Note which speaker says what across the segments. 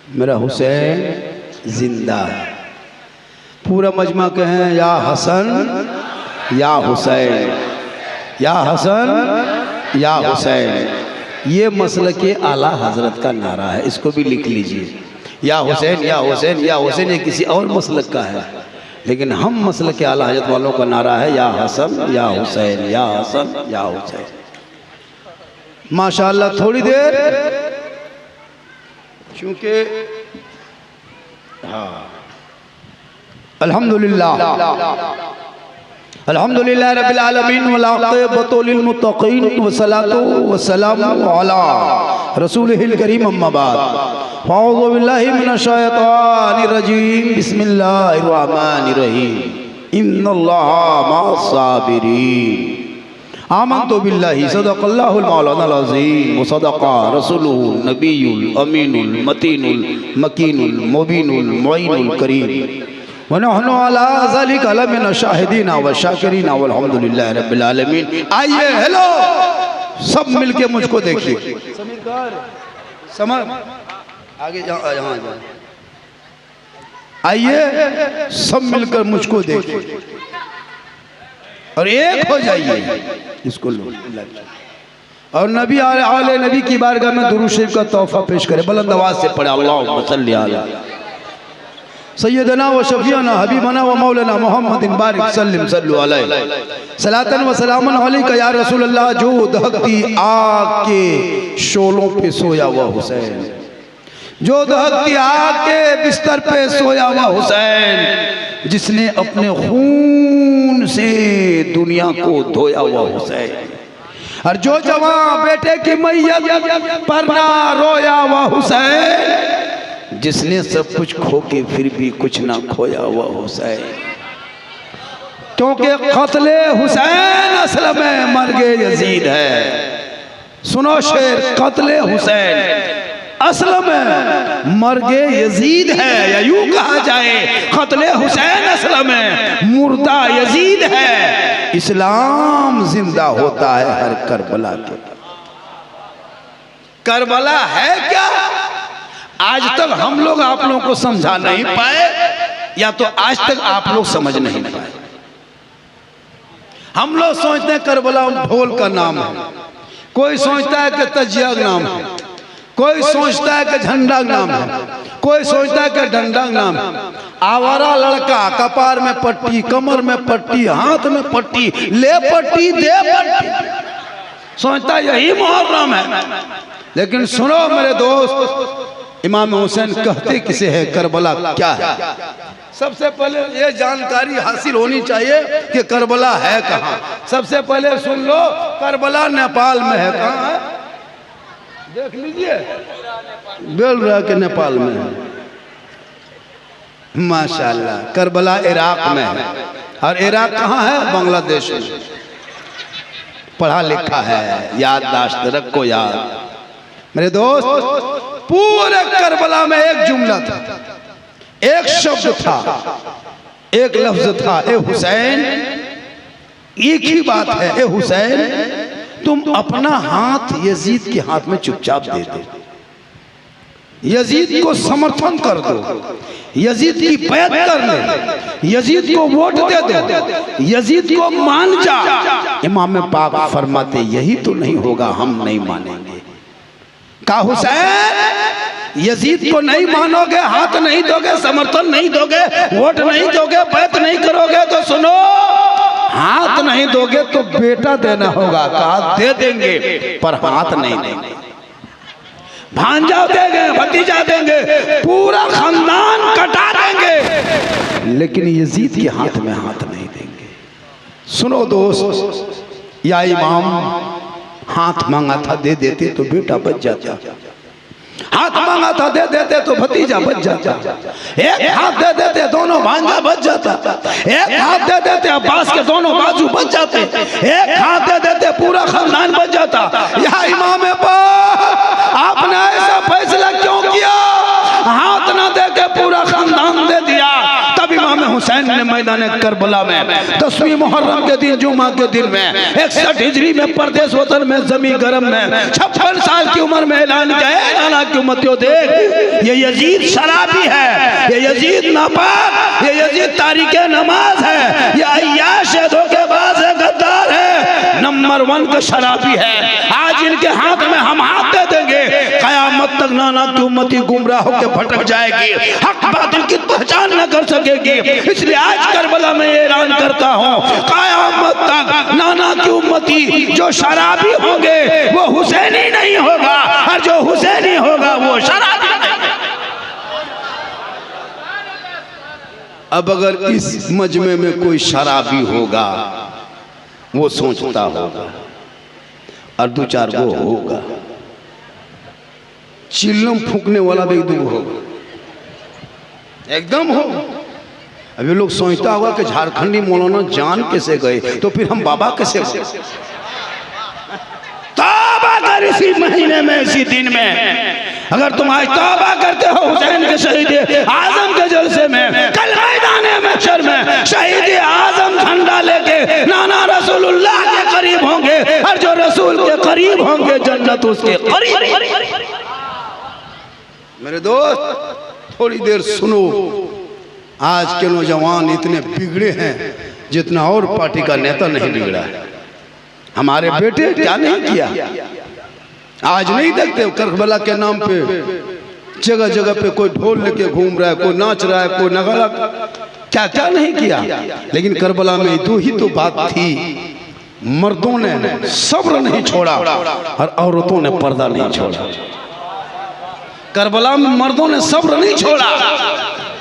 Speaker 1: मेरा हुसैन जिंदा है। पूरा मजमा कहें या हसन या हुसैन, या हसन या हुसैन। ये मसल के आला हजरत का नारा है, इसको भी लिख लीजिए। या हुसैन या हुसैन या हुसैन ये किसी और मसलक का है, लेकिन हम मसल के आला हजरत वालों का नारा है या हसन या हुसैन, या हसन या हुसैन। माशाअल्लाह थोड़ी देर क्योंकि हाँ अल्हम्दुलिल्लाह अल्हम्दुलिल्लाह रब्बिल आलमीन वल आक़िबतु लिल मुत्तक़ीन वस्सलातु वस्सलामु अला रसूलिहिल करीम अम्मा बाद। अऊज़ु बिल्लाहि मिनश शैतानिर रजीम बिस्मिल्लाहिर रहमानिर रहीम। इन्नल्लाहा मअस साबिरीन। आमन्तु बिल्लाहि सदक़ल्लाहुल मौलानाल अज़ीम व सदक़ा रसूलुहुन नबियुल अमीनुल मतीनुल मकीनुल मुबीनुल मुईनुल करीम व नहनु अला ज़ालिका लमिन शाहिदीना व शाकिरीना वल्हम्दुलिल्लाहि रब्बिल आलमीन। आइए हेलो सब मिलके मुझको देखिए। समझ आगे यहाँ आइए सब मिलकर मुझको देखिए और एक हो जाइए। इसको लो और नबी आले नबी की बारगाह में दुरूद शरीफ का तोहफा पेश करें। बुलंद आवाज से पढ़े अल्लाहुम्मा सल्ली अला सय्यदना व शफीअना हबीबना व मौलाना मुहम्मदिन बारिक सल्लिम सल्लु अलैहि सलातन व सलामन अलैका या रसूल अल्लाह। जो दहकती आग के शोलों पे सोया हुआ हुसैन, जो दहकती आग के बिस्तर पे सोया हुआ हुसैन, जिसने अपने खून से दुनिया को धोया हुआ हुसैन, और जो जवां बेटे की मैयत पर ना रोया हुआ हुसैन, जिसने सब कुछ खो के फिर भी कुछ ना खोया हुआ हुसैन। क्योंकि कत्ले हुसैन असल में मर्गे यजीद है। सुनो शेर, कत्ले हुसैन असल में मर्गे यजीद है, या यूं कहा जाए कत्ले हुसैन असल में मुर्दा यजीद है। इस्लाम जिंदा होता है हर करबला के। करबला है क्या? आज तक हम लोग आप लोगों को समझा नहीं पाए, या तो आज तक आप लोग समझ नहीं पाए। हम लोग सोचते हैं करबला ढोल का नाम है, कोई सोचता है कि तजिया का नाम है, कोई सोचता है कि झंडा नाम है, कोई सोचता है कि डंडा नाम है। आवारा लड़का कपार में पट्टी, कमर में पट्टी, हाथ में पट्टी, ले पट्टी दे पट्टी, सोचता यही मुहर्रम है। लेकिन सुनो मेरे दोस्त, इमाम हुसैन कहते किसे है, करबला क्या है? सबसे पहले ये जानकारी हासिल होनी चाहिए कि करबला है कहाँ। सबसे पहले सुन लो, करबला नेपाल में है। कहाँ है? देख लीजिए, बोल रहा कि नेपाल में है। माशाल्लाह, करबला इराक में है। और इराक कहाँ है? बांग्लादेश में। पढ़ा लिखा है, याददाश्त रखो याद। मेरे दोस्त, पूरे करबला में एक जुमला था, एक शब्द था, एक लफ्ज था, ए हुसैन। एक ही बात है, ए हुसैन तुम अपना हाथ यजीद के हाथ में चुपचाप दे दो, यजीद को समर्थन कर दो, यजीद की बैत कर ले, यजीद को वोट दे दो, यजीद को मान जा। इमाम पाक फरमाते यही तो नहीं होगा, हम नहीं मानेंगे। का हुसैन यजीद को नहीं मानोगे, हाथ नहीं दोगे, समर्थन नहीं दोगे, वोट नहीं दोगे, बैत नहीं करोगे, तो सुनो, हाथ नहीं दोगे तो बेटा देना होगा। कहा दे देंगे पर हाथ नहीं देंगे, भांजा देंगे, भतीजा देंगे, पूरा खानदान कटा देंगे, लेकिन यजीद के हाथ में हाथ नहीं देंगे। सुनो दोस्त, या इमाम हाथ मांगा था दे देते तो बेटा बच जाता, हाथ मांगा था दे देते तो भतीजा बच जाता, एक हाथ दे देते दोनों भांजा बच जाता, एक हाथ दे देते अब्बास के दोनों बाजू बच जाते, एक हाथ दे देते पूरा खानदान बच जाता। या इमाम पाक आपने ऐसा फैसला क्यों किया? हाथ ना दे के पूरा खानदान दे दिया। तब इमाम हुसैन ने सामने मैदान करबला में 10वीं मुहर्रम के दिन जुमा के दिन में 61 हिजरी में परदेश वतन में जमी गरम में 56 साल की उम्र में ऐलान किया नाना की उम्मतियों देख ये यजीद शराबी है, ये यजीद नापाक, ये यजीद तारीके नमाज है, ये अय्याश है, धोखेबाज है, गद्दार है, नंबर 1 का शराबी है। आज इनके हाथ में हम हाथ दे देंगे, कयामत तक नाना की उम्मती गुमराह होकर भटक जाएगी, हक बातिल की पहचान न कर सकेगी। इसलिए आज करबला में ऐलान करता हूँ कयामत तक नाना की उम्मती जो शराबी होंगे वो हुसैनी नहीं होगा, और जो हुसैनी होगा वो शराबी नहीं। अब अगर इस मजमे में कोई शराबी होगा वो सोचता होगा और 2-4 गो होगा, चिल्लम फूकने वाला भी 1-2 होगा, एकदम हो। अभी लोग सोचता होगा कि झारखंडी मौलाना जान कैसे गए, तो फिर हम बाबा कैसे गए? तौबा कर इसी महीने में, इसी दिन में। अगर तुम आज तौबा करते हो हुसैन के शहीद आजम के जलसे में, कल मैदान महशर में शहीद आजम झंडा लेके नाना रसूलुल्लाह के करीब होंगे, और जो रसूल के करीब होंगे जन्नत उसके करीब। मेरे दोस्त थोड़ी देर सुनो, आज के नौजवान इतने बिगड़े हैं जितना और पार्टी का नेता नहीं बिगड़ा है। हमारे बेटे क्या नहीं किया, आज नहीं देखते करबला के नाम पे जगह जगह पे कोई ढोल लेके घूम रहा है, कोई नाच रहा है, कोई नगाड़ा, क्या क्या नहीं किया। लेकिन करबला में 2 ही तो बात थी, मर्दों ने सब्र नहीं छोड़ा और औरतों ने पर्दा नहीं छोड़ा। करबला में मर्दों ने सब्र नहीं छोड़ा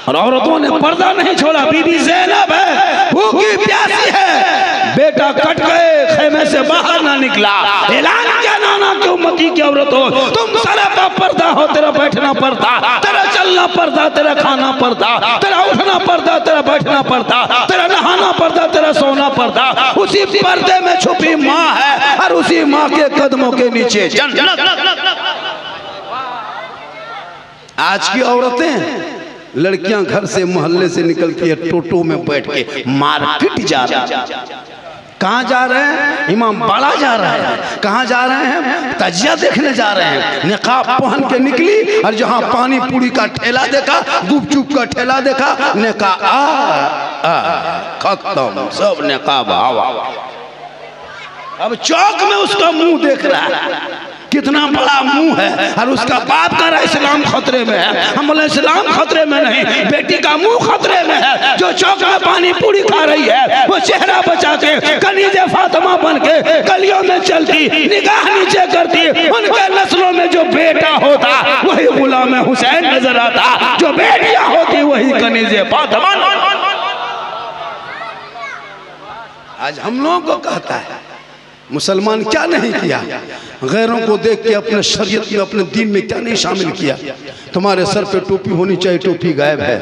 Speaker 1: और औरतों ने पर्दा नहीं छोड़ा। बीबी ज़ैनब है, भूखी प्यासी है, बेटा कट गए, खेमे से बाहर ना निकला, ऐलान किया नाना की उम्मती की औरतों तुम सरापा पर्दा हो, तेरा बैठना पर्दा, तेरा चलना पर्दा, तेरा खाना पर्दा, तेरा उठना पर्दा, तेरा बैठना पर्दा, तेरा नहाना पर्दा, तेरा सोना पर्दा। उसी पर्दे में छुपी माँ है और उसी माँ के कदमों के नीचे जन्नत। आज की औरतें लड़कियां घर से मोहल्ले से निकलती है, टोटो में बैठ के मार्केट जा रहे हैं। कहाँ जा रहे हैं? इमाम बाड़ा जा रहे हैं। कहाँ जा रहे हैं? तजिया देखने जा रहे हैं। निकाब पहन के निकली और जहाँ पानी पूरी का ठेला देखा, गुपचुप का ठेला देखा, निकाब खत्म, सब निकाब हवा। अब चौक में उसका मुंह देख रहा है, कितना बड़ा मुंह है, और उसका बाप का इस्लाम खतरे में है। हम बोले इस्लाम खतरे में नहीं, बेटी का मुंह खतरे में है। जो चौक में पानी पूरी खा रही है वो चेहरा बचा के कनीज़े फातिमा बन के गलियों में चलती, निगाह नीचे करती, उनके नस्लों में जो बेटा होता वही गुलाम हुसैन नजर आता, जो बेटियां होती वही कनीज़े फातिमा। आज हम लोगों को कहता है मुसलमान क्या नहीं किया, गैरों को देख के अपने शरीयत में अपने दीन में क्या नहीं शामिल किया। तुम्हारे सर पे टोपी होनी चाहिए, टोपी गायब है।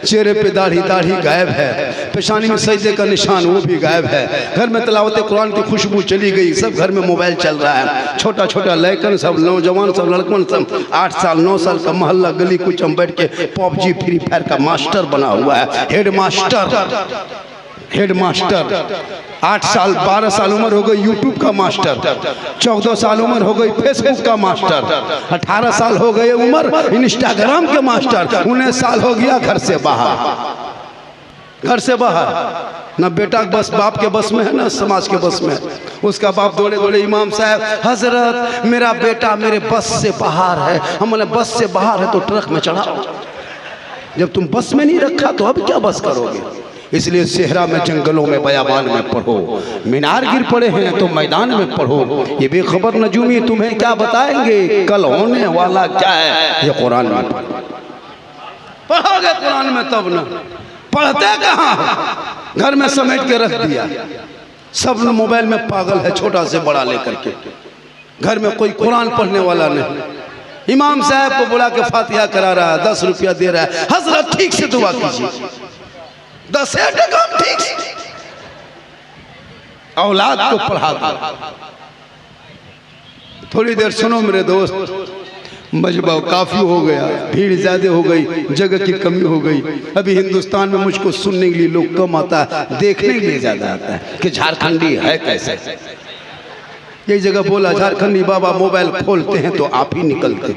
Speaker 1: चेहरे पे दाढ़ी, दाढ़ी गायब है। पेशानी में सजदे का निशान, वो भी गायब है। घर में तिलावत कुरान की खुशबू चली गई, सब घर में मोबाइल चल रहा है। छोटा छोटा लड़कन सब, नौजवान सब, लड़कन सब 8 साल 9 साल का मोहल्ला गली कुछ हम बैठ के PUBG फ्री फायर का मास्टर बना हुआ है। हेड मास्टर 8 साल 12 साल उम्र हो गई यूट्यूब का मास्टर, 14 साल उम्र हो गई फेसबुक का मास्टर, 18 साल हो गए उम्र इंस्टाग्राम के मास्टर, 19 साल हो गया घर से बाहर। ना बेटा बस बाप के बस में है, ना समाज के बस में। उसका बाप दौड़े दौड़े इमाम साहब, हजरत मेरा बेटा मेरे बस से बाहर है। हम बोले बस से बाहर है तो ट्रक में चढ़ाओ। जब तुम बस में नहीं रखा तो अब क्या बस करोगे? इसलिए सेहरा में, जंगलों में, बयाबान में पढ़ो। मीनार गिर पड़े हैं तो मैदान में पढ़ो। ये बेखबर नजूमी तुम्हें क्या बताएंगे कल होने वाला क्या है, ये कुरान में पढ़ोगे। कुरान में तब ना पढ़ते कहाँ, घर में समेट के रख दिया। सब मोबाइल में पागल है, छोटा से बड़ा लेकर के। घर में कोई कुरान पढ़ने वाला नहीं। इमाम साहब को बुला के फातिहा करा रहा है, 10 रुपया दे रहा है। हजरत ठीक से दुआ कीजिए, 10 काम ठीक से। औलाद को पढ़ा दो। थोड़ी देर सुनो मेरे दोस्त, मजबा काफ़ी हो गया, भीड़ ज़्यादा हो गई, जगह की कमी हो गई। अभी हिंदुस्तान में मुझको सुनने के लिए लोग कम आता है, देखने के लिए ज़्यादा आता है कि झारखंडी है कैसे। यही जगह बोला झारखंडी बाबा मोबाइल खोलते हैं तो आप ही निकलते।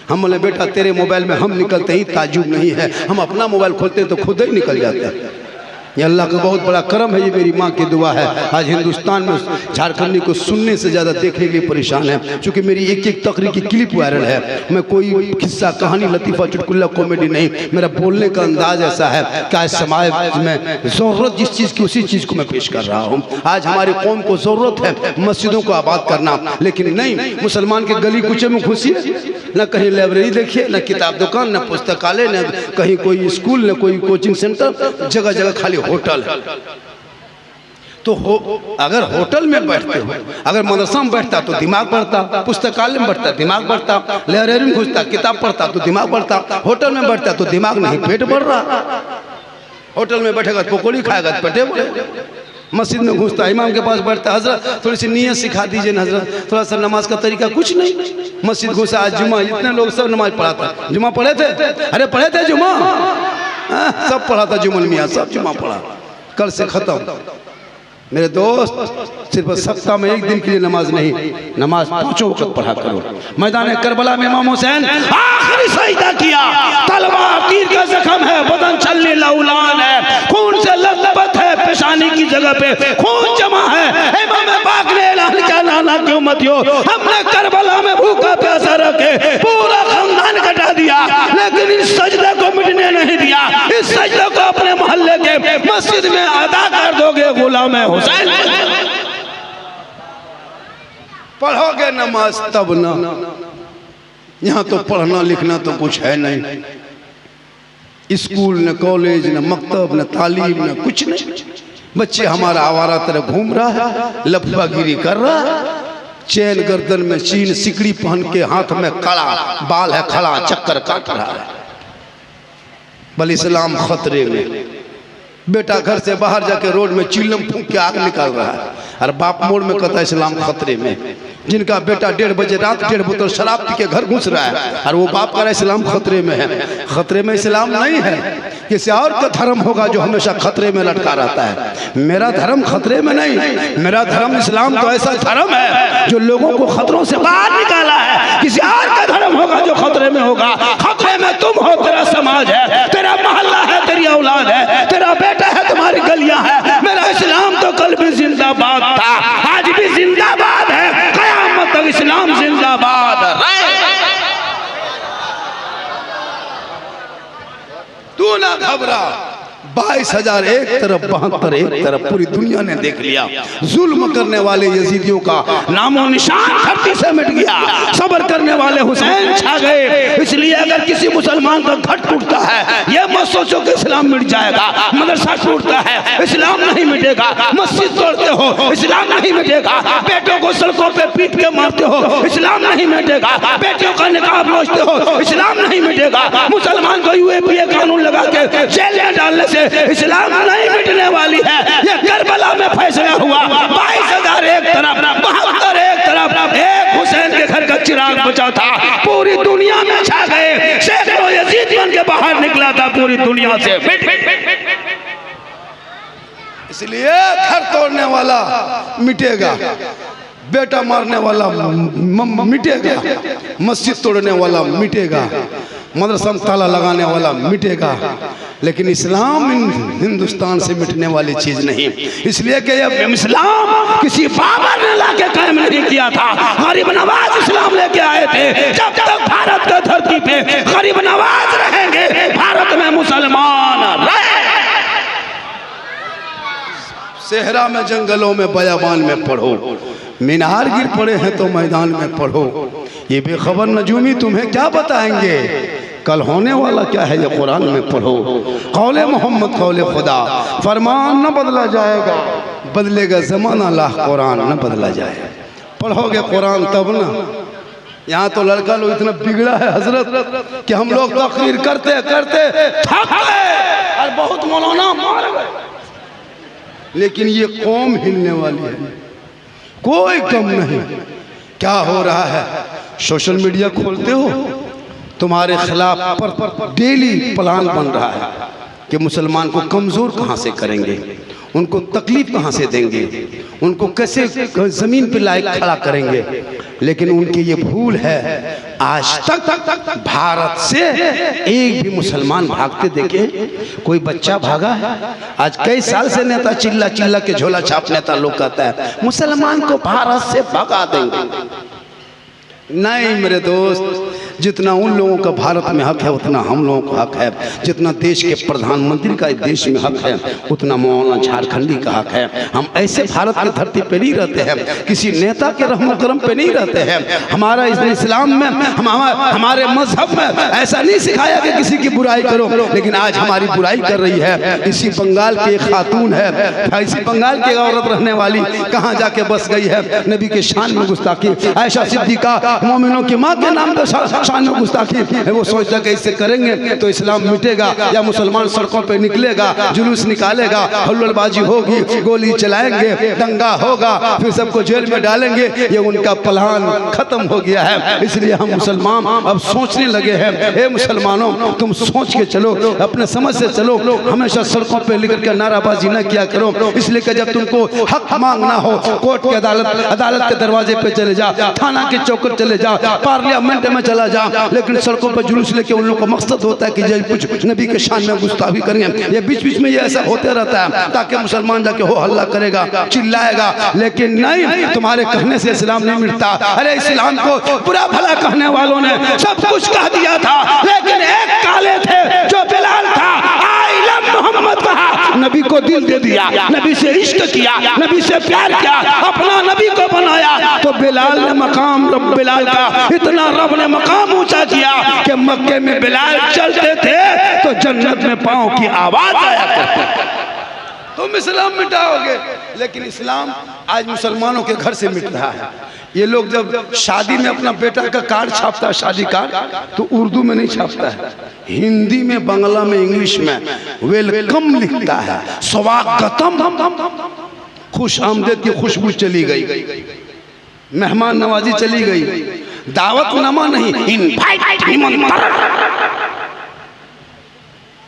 Speaker 1: हम बोले बेटा तेरे मोबाइल में हम निकलते ही ताजुब नहीं है, हम अपना मोबाइल खोलते हैं तो खुद ही निकल जाते हैं। ये अल्लाह का बहुत बड़ा करम है, ये मेरी माँ की दुआ है। आज हिंदुस्तान में झारखंडी को सुनने से ज़्यादा देखने के लिए परेशान है, क्योंकि मेरी एक एक तकरीर की क्लिप वायरल है। मैं कोई किस्सा कहानी लतीफ़ा चुटकुल्ला कॉमेडी नहीं, मेरा बोलने का अंदाज ऐसा है कि आज समाज में ज़रूरत जिस चीज़ की उसी चीज़ को मैं पेश कर रहा हूँ। आज हमारी कौम को ज़रूरत है मस्जिदों को आबाद करना, लेकिन नहीं, मुसलमान के गली कुचे में घुसिए, न कहीं लाइब्रेरी देखिए, न किताब दुकान, न पुस्तकालय, न कहीं कोई स्कूल, न कोई कोचिंग सेंटर, जगह जगह खाली होटल है। तो अगर होटल में बैठते हो, अगर मदरसा में बैठता तो दिमाग बढ़ता, पुस्तकालय में बैठता दिमाग बढ़ता, लाइब्रेरी में घुसता किताब पढ़ता तो दिमाग बढ़ता, होटल में बैठता तो दिमाग नहीं पेट बढ़ रहा। होटल में बैठेगा तो पकौड़ी खाएगा तो पेटे बढ़े, मस्जिद में घुसता इमाम के पास बैठता, हजरत थोड़ी सी नीयत सिखा दीजिए ना हजरत, थोड़ा सा नमाज का तरीका, कुछ नहीं। मस्जिद घुसा, आज जुमा, इतने लोग सब नमाज पढ़ाता, जुमा पढ़े थे, अरे पढ़े थे जुमा, सब पढ़ा था जुमन मियाँ, सब जुमा पढ़ा, कल से खत्म। मेरे दोस्त, सिर्फ सप्ताह में एक दिन के लिए नमाज नहीं, नमाज 5 वक्त पढ़ा करो। मैदान करबला में इमाम हुसैन आखिरी सजदा किया, तलवार तीर का जख्म है, बदन छलनी लौलान है, खून से लथपथ है, पेशानी की जगह पे खून जमा है। इमाम पाक ने ऐलान किया, नाना की उम्मतियों, हमने करबला में भूखा प्यासा रखे पूरा खानदान कटा दिया, लेकिन इस सजदे को मिटने नहीं दिया। इस सजदे को अपने मोहल्ले के मस्जिद में अदा कर दोगे गुलाम हुसैन, पढ़ोगे नमाज तब ना। यहाँ तो पढ़ना लिखना तो कुछ है नहीं, स्कूल न कॉलेज न मकतब न तालीम न कुछ नहीं। बच्चे हमारा आवारा तरह घूम रहा है, लफागिरी कर रहा है, चैन गर्दन में चीन सिकड़ी पहन के हाथ में कड़ा, बाल है खड़ा, चक्कर काट रहा है। बल इस्लाम खतरे में। बेटा घर से बाहर जाके रोड में चिल्लम फूंक के आग निकाल रहा है, और बाप मोड़ में कहता है इस्लाम खतरे में। जिनका बेटा 1:30 बजे रात 1.5 बोतल शराब पी के घर घुस रहा है, और वो बाप कह रहा है इस्लाम खतरे में है। खतरे में इस्लाम नहीं है, किसी और का धर्म होगा जो हमेशा खतरे में लटका रहता है। मेरा धर्म खतरे में नहीं, मेरा धर्म इस्लाम तो ऐसा धर्म है जो लोगों को खतरों से बाहर निकाला है। किसी और का धर्म होगा जो खतरे में होगा। खतरे में तुम हो, तेरा समाज है, तेरा मोहल्ला है, तेरी औलाद है, तेरा बेटा है, तुम्हारी गलियां है। मेरा इस्लाम तो कल भी जिंदाबाद था, आज भी जिंदाबाद है, कयामत तक इस्लाम जिंदाबाद रहे। तू ना घबरा। 22,000 एक तरफ, 72 एक तरफ, पूरी दुनिया ने देख लिया। जुल्म करने वाले यजीदियों का नामो निशान धरती से मिट गया, सब्र करने वाले हुसैन छा गए। इसलिए अगर किसी मुसलमान का घट टूटता है, ये मत सोचो कि इस्लाम मिट जाएगा। मदरसा टूटता है, इस्लाम नहीं मिटेगा। मस्जिद तोड़ते हो, इस्लाम नहीं मिटेगा। बेटों को सड़कों पे पीट के मारते हो, इस्लाम नहीं मिटेगा। बेटियों का निकाब नोचते हो, इस्लाम नहीं मिटेगा। मुसलमान को यूएपीए कानून लगा के जेल में डालने से इस्लाम नहीं मिटने वाली है। ये करबला में फैसला हुआ। 22,000 एक तरफ, 72 एक तरफ, एक हुसैन के घर का चिराग बचा था, पूरी दुनिया में छा गए। सैकड़ों यजीद बन के बाहर निकला था पूरी दुनिया से। इसलिए घर तोड़ने वाला मिटेगा, बेटा मारने वाला मिटेगा, मस्जिद तोड़ने वाला मिटेगा, मदरसा में ताला लगाने वाला मिटेगा, लेकिन इस्लाम हिंदुस्तान से मिटने वाली चीज नहीं। इसलिए कि ये इस्लाम किसी बाबर ने लाके कायम नहीं किया था। गरीब नवाज इस्लाम लेके आए थे। जब तक भारत की धरती पे गरीब नवाज रहेंगे, भारत में मुसलमान रहे। सेहरा में, जंगलों में, बयाबान में पढ़ो, मीनार गिर पड़े हैं तो मैदान में पढ़ो। ये बेखबर नजूमी तुम्हें क्या बताएंगे, कल होने वाला क्या है ये कुरान में पढ़ो। कौले मोहम्मद कौले खुदा, फरमान न बदला जाएगा, बदलेगा जमाना, ला कुरान न बदला जाएगा। पढ़ोगे कुरान तब ना। यहाँ तो लड़का लोग इतना बिगड़ा है हजरत कि हम लोग तकरीर करते करते थक गए और बहुत मौलाना मार गए, लेकिन ये कौम हिलने वाली है, कोई कम नहीं। क्या हो रहा है? सोशल मीडिया खोलते हो, तुम्हारे खिलाफ पर डेली प्लान बन रहा है कि मुसलमान को कमज़ोर कहाँ से करेंगे, उनको तकलीफ कहाँ से देंगे, उनको कैसे ज़मीन पर लायक खड़ा करेंगे। लेकिन उनकी ये भूल है, आज तक भारत से एक भी मुसलमान भागते देखे? कोई बच्चा भागा है? आज कई साल से नेता चिल्ला चिल्ला के झोला छाप नेता लोग कहता है मुसलमान को भारत से भगा देंगे। नहीं मेरे दोस्त, जितना उन लोगों का भारत में हक है उतना हम लोगों का हक है। जितना देश के प्रधानमंत्री का देश में हक है उतना मौलाना झारखंडी का हक है। हम ऐसे भारत की धरती पे नहीं रहते हैं, किसी नेता के रहमो करम पे नहीं रहते हैं। हमारा इस्लाम में हमारे मजहब में ऐसा नहीं सिखाया कि किसी की बुराई करो, लेकिन आज हमारी बुराई कर रही है। इसी बंगाल की एक खातून है, इसी बंगाल की औरत रहने वाली कहाँ जाके बस गई है, नबी के शान में गुस्ताखी। आयशा सिद्दीका मोमिनों की माँ के नाम पर शान में गुस्ताखी। वो सोचता कि इससे करेंगे तो इस्लाम मिटेगा या मुसलमान सड़कों पे निकलेगा, जुलूस निकालेगा, हुल्लड़बाजी होगी, गोली चलाएंगे, दंगा होगा, फिर सबको जेल में डालेंगे। ये उनका प्लान खत्म हो गया है। इसलिए हम मुसलमान अब सोचने लगे हैं, हे मुसलमानों तुम सोच के चलो, अपने समझ से चलो, हमेशा सड़कों पे लेकर के नाराबाजी न किया करो। इसलिए कि जब तुमको हक मांगना हो, कोर्ट के अदालत के दरवाजे पे चले जा, थाना के चौकर चले जा, पार्लियामेंट में चला जा, लेकिन सड़कों पर जुलूस लेके उन लोगों का मकसद होता है कि जब कुछ नबी के शान में गुस्ताखी करेंगे। ये बीच बीच में ये ऐसा होते रहता है ताकि मुसलमान जाके हो हल्ला करेगा, चिल्लाएगा। लेकिन नहीं, तुम्हारे कहने से इस्लाम नहीं मिटता। अरे इस्लाम को बुरा भला कहने वालों ने सब कुछ कह दिया था, लेकिन एक काले थे जो बिलाल था, आई लव मोहम्मद कहा, नबी को दिल दे दिया, नबी से इश्क किया, नबी से प्यार किया, अपना नबी को बनाया। तो बिलाल ने मकाम बिलाल का इतना रब ने मकाम ऊंचा किया कि मक्के में बिलाल चलते थे तो जन्नत में पांव की आवाज आया करती। तुम इस्लाम मिटाओगे, लेकिन इस्लाम आज मुसलमानों के घर से मिट रहा है। ये लोग जब शादी में अपना बेटा का कार्ड छापता है, शादी कार्ड, तो उर्दू में नहीं छापता है, हिंदी में, बांग्ला में, इंग्लिश में वेलकम लिखता है, स्वागतम। खुश आमदेद की खुशबू चली गई, मेहमान नवाजी चली गई, दावत नमा नहीं, इनवाइट निमंत्रण।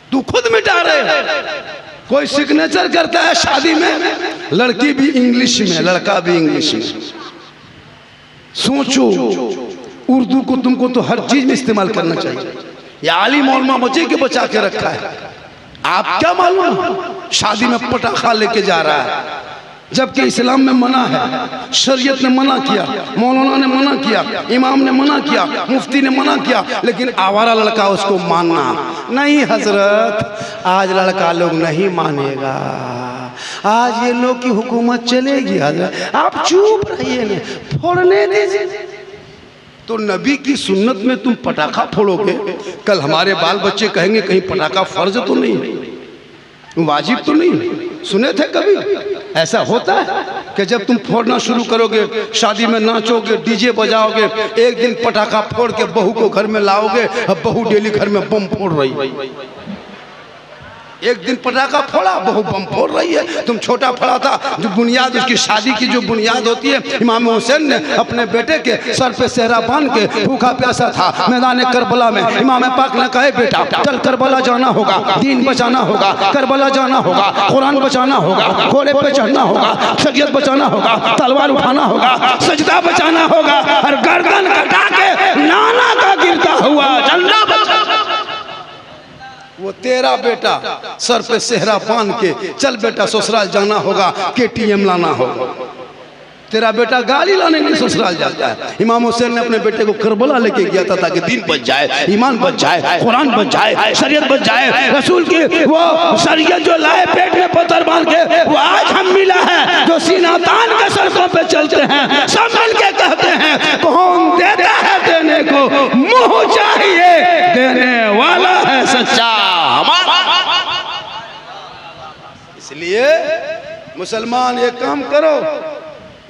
Speaker 1: तू खुद मिटा रहे। कोई सिग्नेचर करता है शादी में, लड़की भी इंग्लिश में, लड़का भी इंग्लिश में। सोचो, उर्दू को तुमको तो हर चीज में इस्तेमाल करना चाहिए। या आलिम मौलमा बचे के बचा के रखा है, आप क्या मालूम शादी में पटाखा लेके जा रहा है, जबकि इस्लाम में मना है, शरीयत ने मना किया, मौलाना ने मना किया, इमाम ने मना किया, मुफ्ती ने मना किया, लेकिन आवारा लड़का उसको मानना नहीं। हजरत आज लड़का लोग नहीं मानेगा, आज ये लोग की हुकूमत चलेगी। हजरत आप चुप रहिए, न फोड़ने दीजिए। तो नबी की सुन्नत में तुम पटाखा फोड़ोगे, कल हमारे बाल बच्चे कहेंगे कहीं पटाखा फर्ज तो नहीं, वाजिब तो नहीं। सुने थे कभी ऐसा होता है कि जब तुम फोड़ना शुरू करोगे, शादी में नाचोगे, डीजे बजाओगे, एक दिन पटाखा फोड़ के बहू को घर में लाओगे, अब बहू डेली घर में बम फोड़ रही। एक दिन पटाखा फोड़ा, बहू बम फोड़ रही है। तुम छोटा फोड़ा था, जो बुनियाद उसकी शादी की जो बुनियाद होती है, इमाम हुसैन ने अपने बेटे के सर पे सेहरा बांध के भूखा प्यासा था मैदान करबला में, इमाम पाक ने कहा बेटा चल करबला जाना होगा, दीन बचाना होगा, करबला जाना होगा, कुरान बचाना होगा, घोड़े पे चढ़ना होगा, शरीयत बचाना होगा, तलवार उठाना होगा, सजदा बचाना होगा, और गर्दन कटा के नाना का गिरता हुआ झंडा बचा। वो तेरा बेटा सर पे सेहरा बांध के चल बेटा ससुराल जाना होगा, KTM लाना होगा। तेरा बेटा गाड़ी लाने के लिए ससुराल जाता है। इमाम हुसैन ने अपने बेटे को करबला लेके गया था ताकि दीन बच जाए, ईमान बच जाए, कुरान बच जाए, शरीयत बच जाए। रसूल की वो शरीयत जो लाए पेट में पत्थर बांध के, वो आज हम मिला है जो सीना तान के सड़कों पे चलते हैं, सब मिल के कहते हैं कौन देता है देने को, मुंह चाहिए देने वाला है सच्चा हमारा। इसलिए मुसलमान ये काम करो,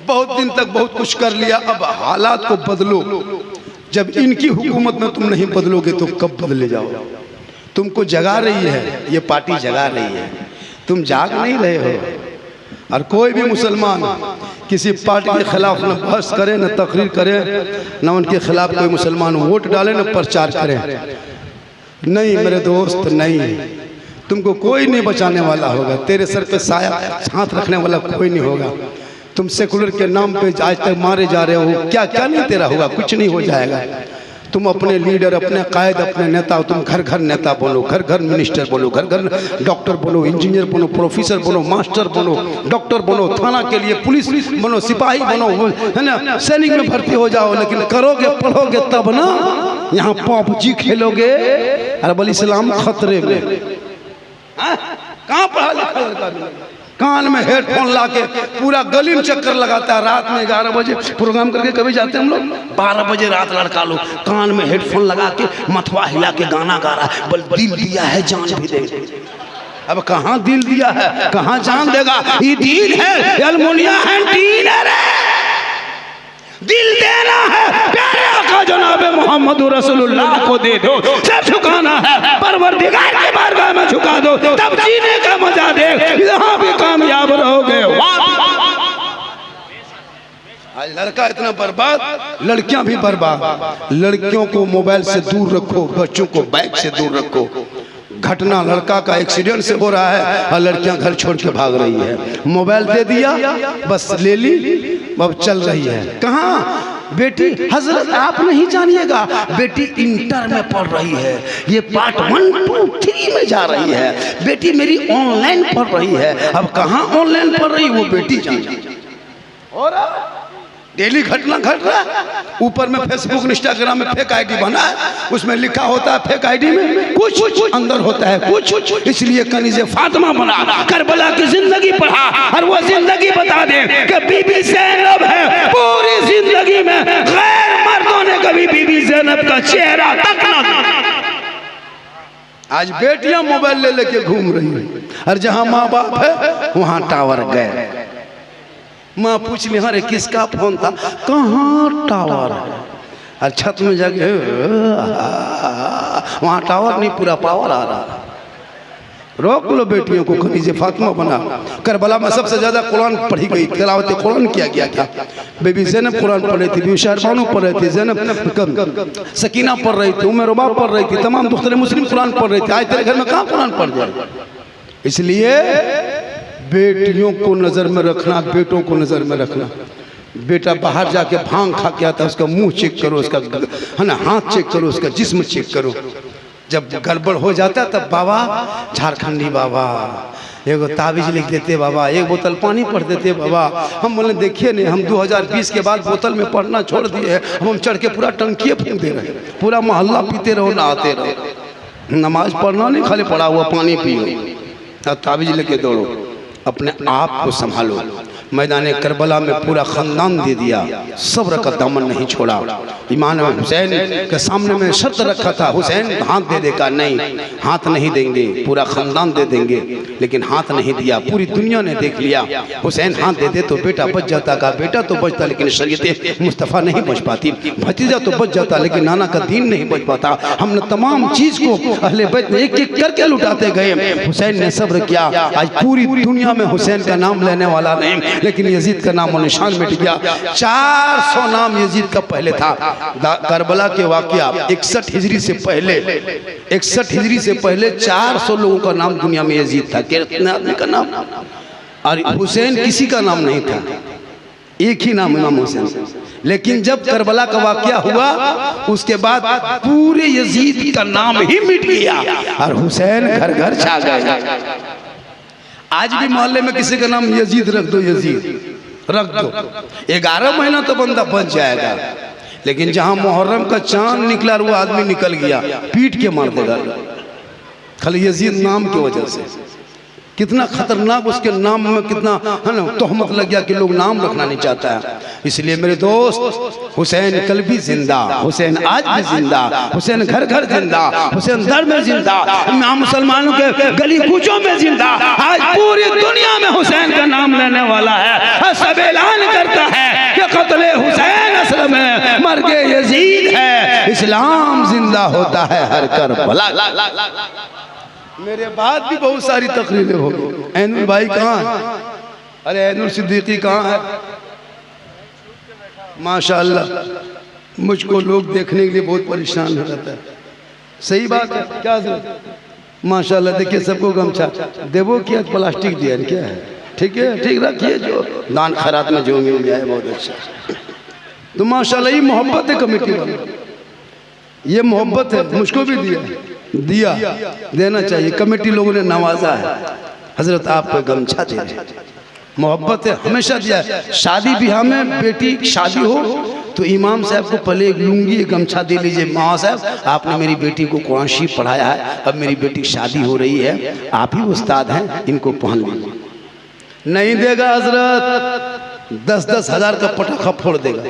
Speaker 1: बहुत दिन तक बहुत कुछ कर लिया, अब हालात को बदलो। जब इनकी हुकूमत में तुम नहीं बदलोगे तो कब बदले जाओ। तुमको जगा रही है ये पार्टी, जगा रही है, तुम जाग नहीं रहे हो। और कोई भी मुसलमान किसी पार्टी के खिलाफ न बहस करे, न तकरीर करे, न उनके खिलाफ कोई मुसलमान वोट डाले, न प्रचार करे। नहीं मेरे दोस्त, नहीं, तुमको कोई नहीं बचाने वाला होगा। तेरे सर पे साया हाथ रखने वाला कोई नहीं होगा। तुम सेकुलर के नाम पे आज तक मारे जा रहे हो, क्या क्या नहीं तेरा होगा, कुछ नहीं हो जाएगा। तुम अपने लीडर, अपने कायद, अपने नेता, तुम घर घर नेता बनो, घर घर मिनिस्टर बनो, घर घर डॉक्टर बनो, इंजीनियर बनो, प्रोफेसर बनो, मास्टर बनो, डॉक्टर बनो, थाना के लिए पुलिस बनो, सिपाही बनो, है ना, सैनिक में भर्ती हो जाओ। लेकिन करोगे पढ़ोगे तब ना, यहाँ PUBG खेलोगे। अरब इस्लाम खतरे में। कहाँ पढ़ा लिखा लड़का कान में हेडफोन लाके पूरा गली में चक्कर लगाता है। रात में 11 बजे प्रोग्राम करके कभी जाते हैं हम लोग, 12 बजे रात लड़का लोग कान में हेडफोन लगा के मथवा हिला के गाना गा रहा है, बोल दिल दिया है जान भी दे। अब कहाँ दिल दिया है, कहाँ जान देगा? ये दिल है, एल्युमिनियम है, टीन है। दिल देना है प्यारे आका जनाब मोहम्मद रसूलुल्लाह को दे दो। सब झुकाना है परवरदिगार की बारगाह में झुका दो, तब जीने का मजा दे, यहाँ भी कामयाब रहोगे। आज लड़का इतना बर्बाद, लड़कियां भी बर्बाद। लड़कियों को मोबाइल से दूर रखो, बच्चों को बाइक से दूर रखो। घटना लड़का का एक्सीडेंट से हो रहा है और लड़कियां घर छोड़ के भाग रही है। मोबाइल दे दिया, बस ले ली, अब चल रही है। कहाँ बेटी? हजरत आप नहीं जानिएगा, बेटी इंटर में पढ़ रही है, ये पार्ट 1, 2, 3 में जा रही है। बेटी मेरी ऑनलाइन पढ़ रही है। अब कहाँ ऑनलाइन पढ़ रही वो बेटी जाने। और डेली घटना घट रहा है। ऊपर में फेसबुक इंस्टाग्राम में फेक आईडी बना है, उसमें लिखा होता है फेक आईडी में कुछ, अंदर होता है कुछ। इसलिए कनीज़े फातिमा बना, करबला की जिंदगी पढ़ा और वो जिंदगी बता दे कि बीबी ज़ैनब है। पूरी जिंदगी में गैर मर्दों ने कभी बीबी ज़ैनब का चेहरा तक ना देखा। आज बेटियां मोबाइल ले लेके घूम रही है, और जहां माँ बाप है वहां टावर गए। माँ पूछ ली, अरे किसका फोन था? कहाँ टावर है? और छत में जाके वहाँ टावर नहीं, पूरा पावर आ रहा। रोक लो बेटियों को। कनीज़े फातिमा बना। करबला में सबसे ज्यादा कुरान पढ़ी गई, तिलावत कुरान किया गया। क्या बेबी ज़ैनब कुरान पढ़ रही थी, बीबी शारबानो पढ़ रही थी, ज़ैनब सकीना पढ़ रही थी, उम्मे रुबा पढ़ रही थी, तमाम दुख्तरे मुस्लिम कुरान पढ़ रही थी। आज तेरे घर में कहाँ कुरान पढ़ जाए? इसलिए बेटियों को नजर में रखना, बेटों को नजर में रखना। बेटा बाहर जाके भांग खा के आता है, उसका मुंह चेक करो, उसका है ना हाथ चेक करो, उसका जिस्म चेक करो। जब गड़बड़ हो जाता है तब बाबा, झारखंडी बाबा एगो ताबीज लिख देते बाबा, एक बोतल पानी पढ़ देते बाबा। हम बोले देखिए नहीं, हम 2020 के बाद बोतल में पढ़ना छोड़ दिए। हम चढ़ के पूरा टंकिए फूंक दे रहे, पूरा मोहल्ला पीते रहो, नहाते रहो। नमाज पढ़ना नहीं, खाली पड़ा हुआ पानी पियो, ताबीज लेके दौड़ो। अपने आप को संभालो। मैदान करबला में पूरा खानदान दे दिया, सब्र का दामन नहीं छोड़ा। इमाम हुसैन के सामने में शर्त रखा था, हुसैन हाथ दे देगा, नहीं हाथ नहीं देंगे, पूरा खानदान दे देंगे, लेकिन हाथ नहीं दिया। पूरी दुनिया ने देख लिया, हुसैन हाथ दे दे तो बेटा बच जाता का, बेटा तो बचता लेकिन शरीयत मुस्तफ़ा नहीं बच पाती, भतीजा तो बच जाता लेकिन नाना का दीन नहीं बच पाता। हमने तमाम चीज को अहले बैत एक एक करके लुटाते गए। हुसैन ने सब्र किया। आज पूरी दुनिया में हुसैन का नाम लेने वाला नहीं, लेकिन यजीद का नाम और निशान मिट गया। 400 नाम यजीद का पहले था। करबला के वाकया 61 हिजरी से पहले, 61 हिजरी से पहले 400 लोगों का नाम दुनिया में यजीद था। कितने आदमी का नाम? और हुसैन किसी का नाम नहीं था, एक ही नाम इमाम हुसैन। लेकिन जब करबला का वाकया हुआ उसके बाद पूरे यजीद का नाम ही मिट गया और हुसैन घर घर छा गए। आज भी मोहल्ले में किसी का नाम यजीद रख दो, यजीद रख दो, 11 महीना तो बंदा बच जाएगा। लेकिन जहां मुहर्रम का चांद निकला वो आदमी निकल गया, पीट के मार देगा खाली यजीद नाम की वजह से। कितना खतरनाक उसके नाम में कितना है ना तोहमत लग गया कि लोग नाम रखना नहीं चाहता है। इसलिए मेरे दोस्त, हुसैन कल भी जिंदा, हुसैन आज भी जिंदा, हुसैन घर घर जिंदा, हुसैन दर में जिंदा, मुसलमानों के गली कूचों में जिंदा। आज पूरी दुनिया में हुसैन का नाम लेने वाला है, सब ऐलान करता है कि कत्ले हुसैन असल में मर्गे यजीद है, इस्लाम जिंदा होता है हर करबला। मेरे बाद भी बहुत सारी तकरीरें हो गई। भाई कहाँ अरे ऐनुल सिद्दीकी कहाँ है? माशाअल्लाह, मुझको लोग देखने के लिए बहुत परेशान हो जाता है। सही बात है, क्या माशाअल्लाह। देखिए सबको गमछा देवो किया, प्लास्टिक दिया क्या है? ठीक है, ठीक रखिए, जो दान खैरात में जो मिल जाए बहुत अच्छा। तो माशाअल्लाह ये मोहब्बत है कमेटी वालों, ये मोहब्बत है। मुझको भी दिया देना चाहिए। कमेटी लोगों ने नवाजा है, हजरत आप पे गमछा दे रहे, मोहब्बत है, हमेशा दिया है। शादी ब्याह में बेटी शादी हो तो इमाम साहब को पहले एक लुंगी एक गमछा दे लीजिए, माँ साहब आपने मेरी बेटी को कुरान शरीफ पढ़ाया है, अब मेरी बेटी शादी हो रही है, आप ही उस्ताद हैं, इनको पहन लीजिए। नहीं देगा हजरत, 10-10 हज़ार का पटाखा फोड़ देगा,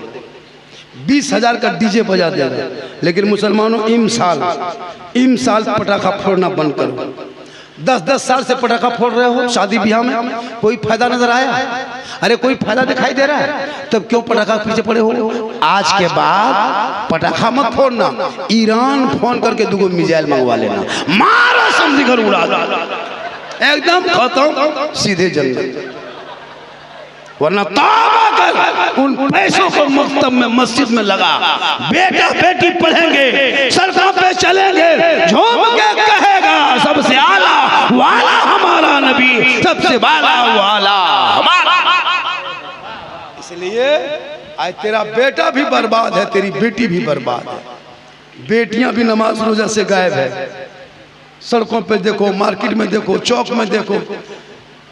Speaker 1: 20 हज़ार का डीजे बजा देगा। लेकिन मुसलमानों इम साल पटाखा फोड़ना बंद करो। 10-10 साल से पटाखा फोड़ रहे हो शादी ब्याह में, कोई फायदा नजर आया? अरे कोई फायदा दिखाई दे रहा है? तब क्यों पटाखा पीछे पड़े हो? आज के बाद पटाखा मत फोड़ना, ईरान फोन करके 2 मिसाइल मंगवा लेना, मारो समझी घर उड़ा दो, एकदम खत्म, सीधे जन्नत। वरना तौबा कर, उन पैसों को मकतब में मस्जिद में लगा, बेटा बेटी पढ़ेंगे, सड़कों पे चलेंगे, झूम के कहेगा सबसे आला वाला हमारा नबी, सबसे वाला वाला हमारा। इसलिए आज तेरा बेटा भी बर्बाद है, तेरी बेटी भी बर्बाद है, बेटियां भी नमाज रोजा से गायब है। सड़कों पे देखो, मार्केट में देखो, चौक में देखो,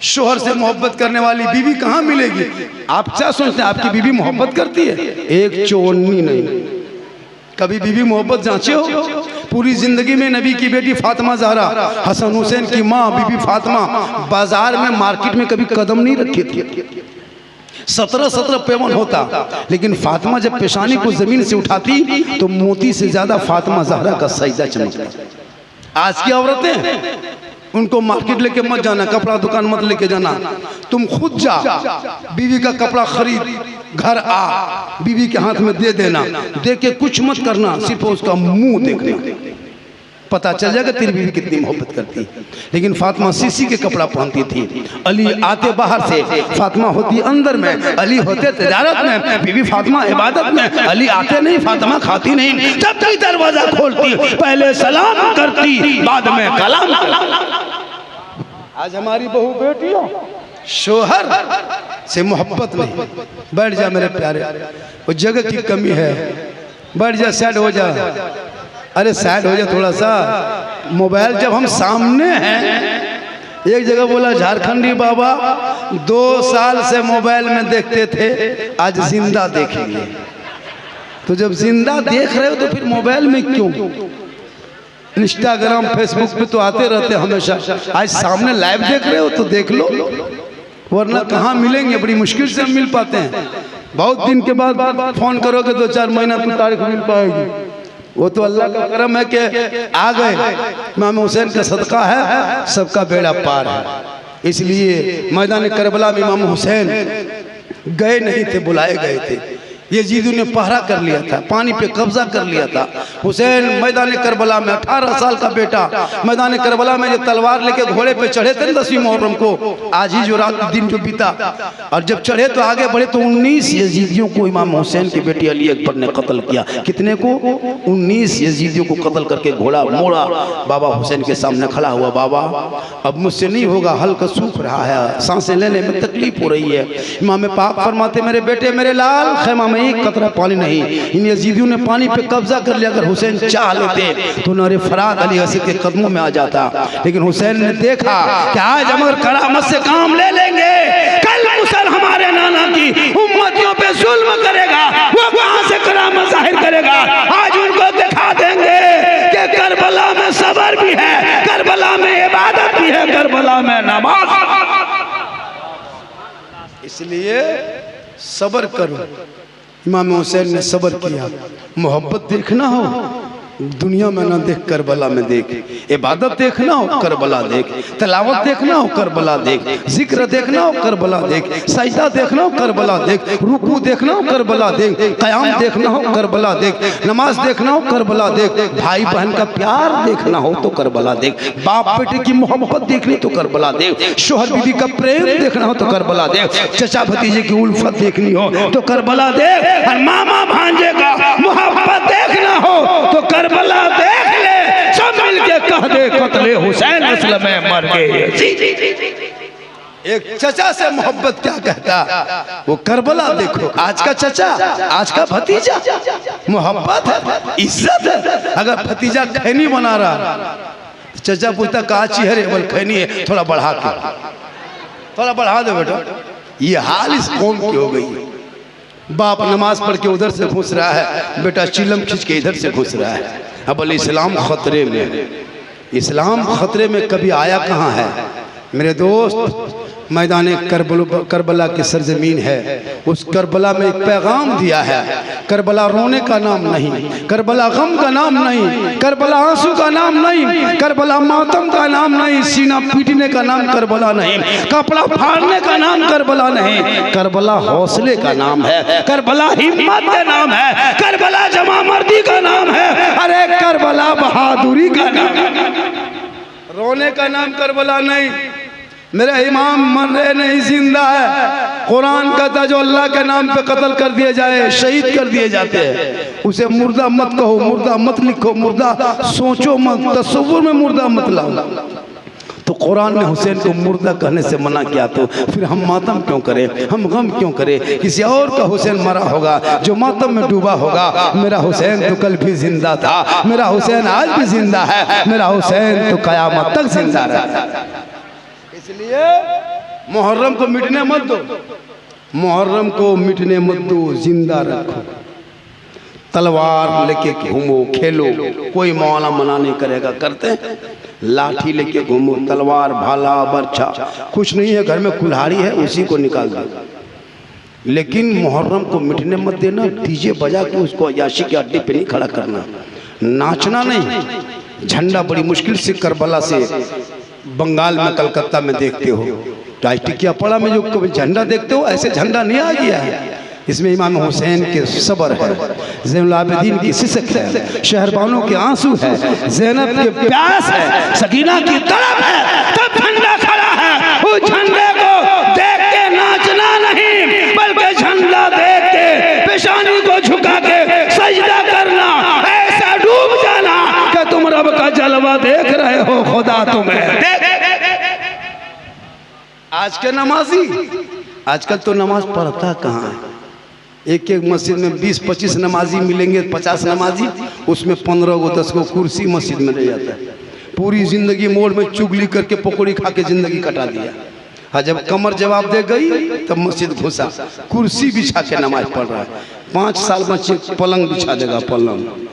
Speaker 1: शोहर से मोहब्बत करने वाली बीवी कहाँ मिलेगी? आप क्या सोचते हैं आपकी बीवी मोहब्बत करती है? एक चौवन्नी नहीं। कभी बीवी मोहब्बत जांचे हो? पूरी जिंदगी में नबी की बेटी फातिमा ज़हरा, हसन हुसैन की माँ बीबी फातिमा बाजार में मार्केट में कभी कदम नहीं रखी थी। 17 पेवन होता, लेकिन फातिमा जब पेशानी को जमीन से उठाती तो मोती से ज्यादा फातिमा ज़हरा का सजदा चमकता। आज की औरतें, उनको मार्केट लेके मत जाना, कपड़ा दुकान मत लेके जाना, तुम खुद जा, बीवी का कपड़ा खरीद, घर आ, बीवी के हाथ में दे देना, दे के कुछ मत करना, सिर्फ उसका मुंह देखना, पता चल जाएगा तेरी बीवी कितनी मोहब्बत करती है। लेकिन फातिमा सीसी के कपड़ा पहनती थी, अली आते बाहर से, फातिमा होती अंदर में, अली होते तिजारत में, बीवी फातिमा इबादत में, अली आते नहीं, फातिमा खाती नहीं, जब तक दरवाजा खोलती पहले सलाम करती, बाद में कलाम। आज हमारी बहू बेटियों शोहर से मोहब्बत नहीं। बैठ जा मेरे प्यारे, वो जगह की कमी है, बैठ जा, साइड हो जा। अरे साइड हो जा थोड़ा सा, मोबाइल जब हम सामने हैं। एक जगह बोला झारखंडी बाबा 2 साल से मोबाइल में देखते थे, आज जिंदा देख लिए। तो जब जिंदा देख रहे हो तो फिर मोबाइल में क्यों? इंस्टाग्राम फेसबुक पे तो आते रहते हमेशा, आज सामने लाइव देख रहे हो तो देख लो, वरना कहाँ मिलेंगे? बड़ी मुश्किल से हम मिल पाते हैं। बहुत दिन के बाद फोन करोगे 2-4 महीना तो तारीख मिल पाएगी। वो तो अल्लाह का करम है कि आ गए, इमाम हुसैन का सदका है, सबका बेड़ा पार है। इसलिए मैदान करबला में इमाम हुसैन गए नहीं थे, बुलाए गए थे। यजीदियों ने पहरा कर लिया था, पानी पे कब्जा कर लिया था। हुसैन मैदान करबला में 18 साल का बेटा, मैदान करबला में जो तलवार लेके घोड़े पे चढ़े थे 10वीं मुहर्रम को, आज ही जो रात दिन जो बीता, और जब चढ़े तो आगे बढ़े तो 19 यजीदियों को इमाम हुसैन की बेटी अली अकबर ने कत्ल किया। कितने को? 19 यजीदियों को कत्ल करके घोड़ा मोड़ा, बाबा हुसैन के सामने खड़ा हुआ, बाबा अब मुझसे नहीं होगा, हल्का सूख रहा है, सांसें लेने में तकलीफ हो रही है। इमाम पाक फरमाते मेरे बेटे मेरे लाल, खैमा में एक कतरा पानी नहीं। इन यजीदियों ने पानी पे कब्जा कर लिया, अगर हुसैन चाह लेते तो नरे फराद अली हसन के कदमों में आ जाता। लेकिन हुसैन ने देखा कि आज अमर करामत से काम ले लेंगे, कल मुसल हमारे नाना की उम्मतियों पे जुल्म करेगा, वो कहां से करामत जाहिर करेगा? आज उनको दिखा देंगे कि करबला में सब्र भी है, करबला में इबादत भी है, करबला में नमाज। इसलिए सब्र करो। इमाम हुसैन ने सब्र किया। मोहब्बत देखना हो दुनिया में ना देख, करबला में देख। इबादत देखना हो करबला देख, तिलावत देखना हो करबला देख, जिक्र देखना हो करबला देख, सजदा देखना हो करबला देख, रुकू देखना हो करबला देख, क़याम देखना हो करबला देख, नमाज देखना हो करबला देख, भाई बहन का प्यार देखना हो तो करबला देख, बाप बेटे की मोहब्बत देखनी तो करबला देख, शोहर बीवी का प्रेम देखना हो तो करबला देख, चचा भतीजे की उल्फत देखनी हो तो करबला देख, और मामा भांजे का मोहब्बत देखना हो तो करबला देख ले। सब मिलके कह दे कत्ले हुसैन असल में मर गए। एक चचा से मोहब्बत क्या कहता, वो करबला देखो। आज का चचा, आज का भतीजा, मोहब्बत है, इज्जत है। अगर भतीजा खैनी बना रहा, चचा पूछता कहा चेहरे, बोल खैनी है, थोड़ा बढ़ा के, थोड़ा बढ़ा दो बेटा। ये हाल इस कौम की हो गई। बाप नमाज पढ़ के उधर से घुस रहा है, बेटा चिलम खींच के इधर से घुस रहा है। अब बोले इस्लाम खतरे में है। इस्लाम खतरे में कभी आया कहाँ है मेरे दोस्त। मैदान करबला की सरजमीन है, उस करबला में एक पैगाम दिया है। करबला रोने का नाम नहीं, करबला गम का नाम नहीं, करबला आंसू का नाम नहीं, करबला मातम का नाम नहीं, सीना पीटने का नाम करबला नहीं, कपड़ा फाड़ने का नाम करबला नहीं, करबला हौसले का नाम है, करबला हिम्मत का नाम है, करबला जमा मर्दी का नाम है, अरे करबला बहादुरी का नाम। रोने का नाम करबला नहीं। मेरे इमाम मर रहे नहीं, जिंदा है। कुरान कहता जो अल्लाह के नाम पे कत्ल कर दिए जाए, शहीद कर दिए जाते हैं, उसे मुर्दा मत कहो, मुर्दा मत लिखो, मुर्दा सोचो मत, तस्वुर में मुर्दा मत लाओ। तो कुरान ने हुसैन को मुर्दा कहने से मना किया, तो फिर हम मातम क्यों करें, हम गम क्यों करें। किसी और का हुसैन मरा होगा जो मातम में डूबा होगा। मेरा हुसैन तो कल भी जिंदा था, मेरा हुसैन आज भी जिंदा है, मेरा हुसैन तो कयामत तक जिंदा रहेगा। इसलिए मुहर्रम को मिटने मत दो, मुहर्रम को मिटने मत दो, जिंदा रखो। तलवार लेके घूमो, खेलो, कोई मौला मना नहीं करेगा, करते हैं। लाठी लेके घूमो, तलवार भाला बर्छा कुछ नहीं है, घर में कुल्हाड़ी है उसी को निकाल दो, लेकिन मुहर्रम को मिटने मत देना। डीजे बजा के उसको अयाशी के अड्डे पे नहीं खड़ा करना, नाचना नहीं। झंडा बड़ी मुश्किल से करबला से बंगाल में, कलकत्ता में देखते हो, टिकियापाड़ा में जो झंडा देखते हो, ऐसे झंडा नहीं आ गया है। इसमें इमाम हुसैन के सब्र है, ज़ैनुल आबिदीन की सिसक है, शहरबानों के आंसू है, ज़ैनब के प्यास है, सकीना की तड़प है, तब झंडा खड़ा है। उस झंडे को देख के नाचना नहीं, बल्कि झंडा देख के पेशानी को झुका के सजदा करना, ऐसा डूब जाना कि तुम रब का जलवा देख रहे हो, खुदा तुम्हें देख। आज के नमाजी, आजकल तो नमाज पढ़ता कहाँ है। एक एक मस्जिद में 20-25 नमाजी मिलेंगे, 50 नमाजी, उसमें 15 को 10 को कुर्सी मस्जिद में रह जाता है। पूरी जिंदगी मोड़ में चुगली करके पकौड़ी खा के जिंदगी कटा दिया। हाँ, जब कमर जवाब दे गई तब मस्जिद घुसा, कुर्सी बिछा के नमाज पढ़ रहा है। 5 साल बच्चे पलंग बिछा देगा, पलंग।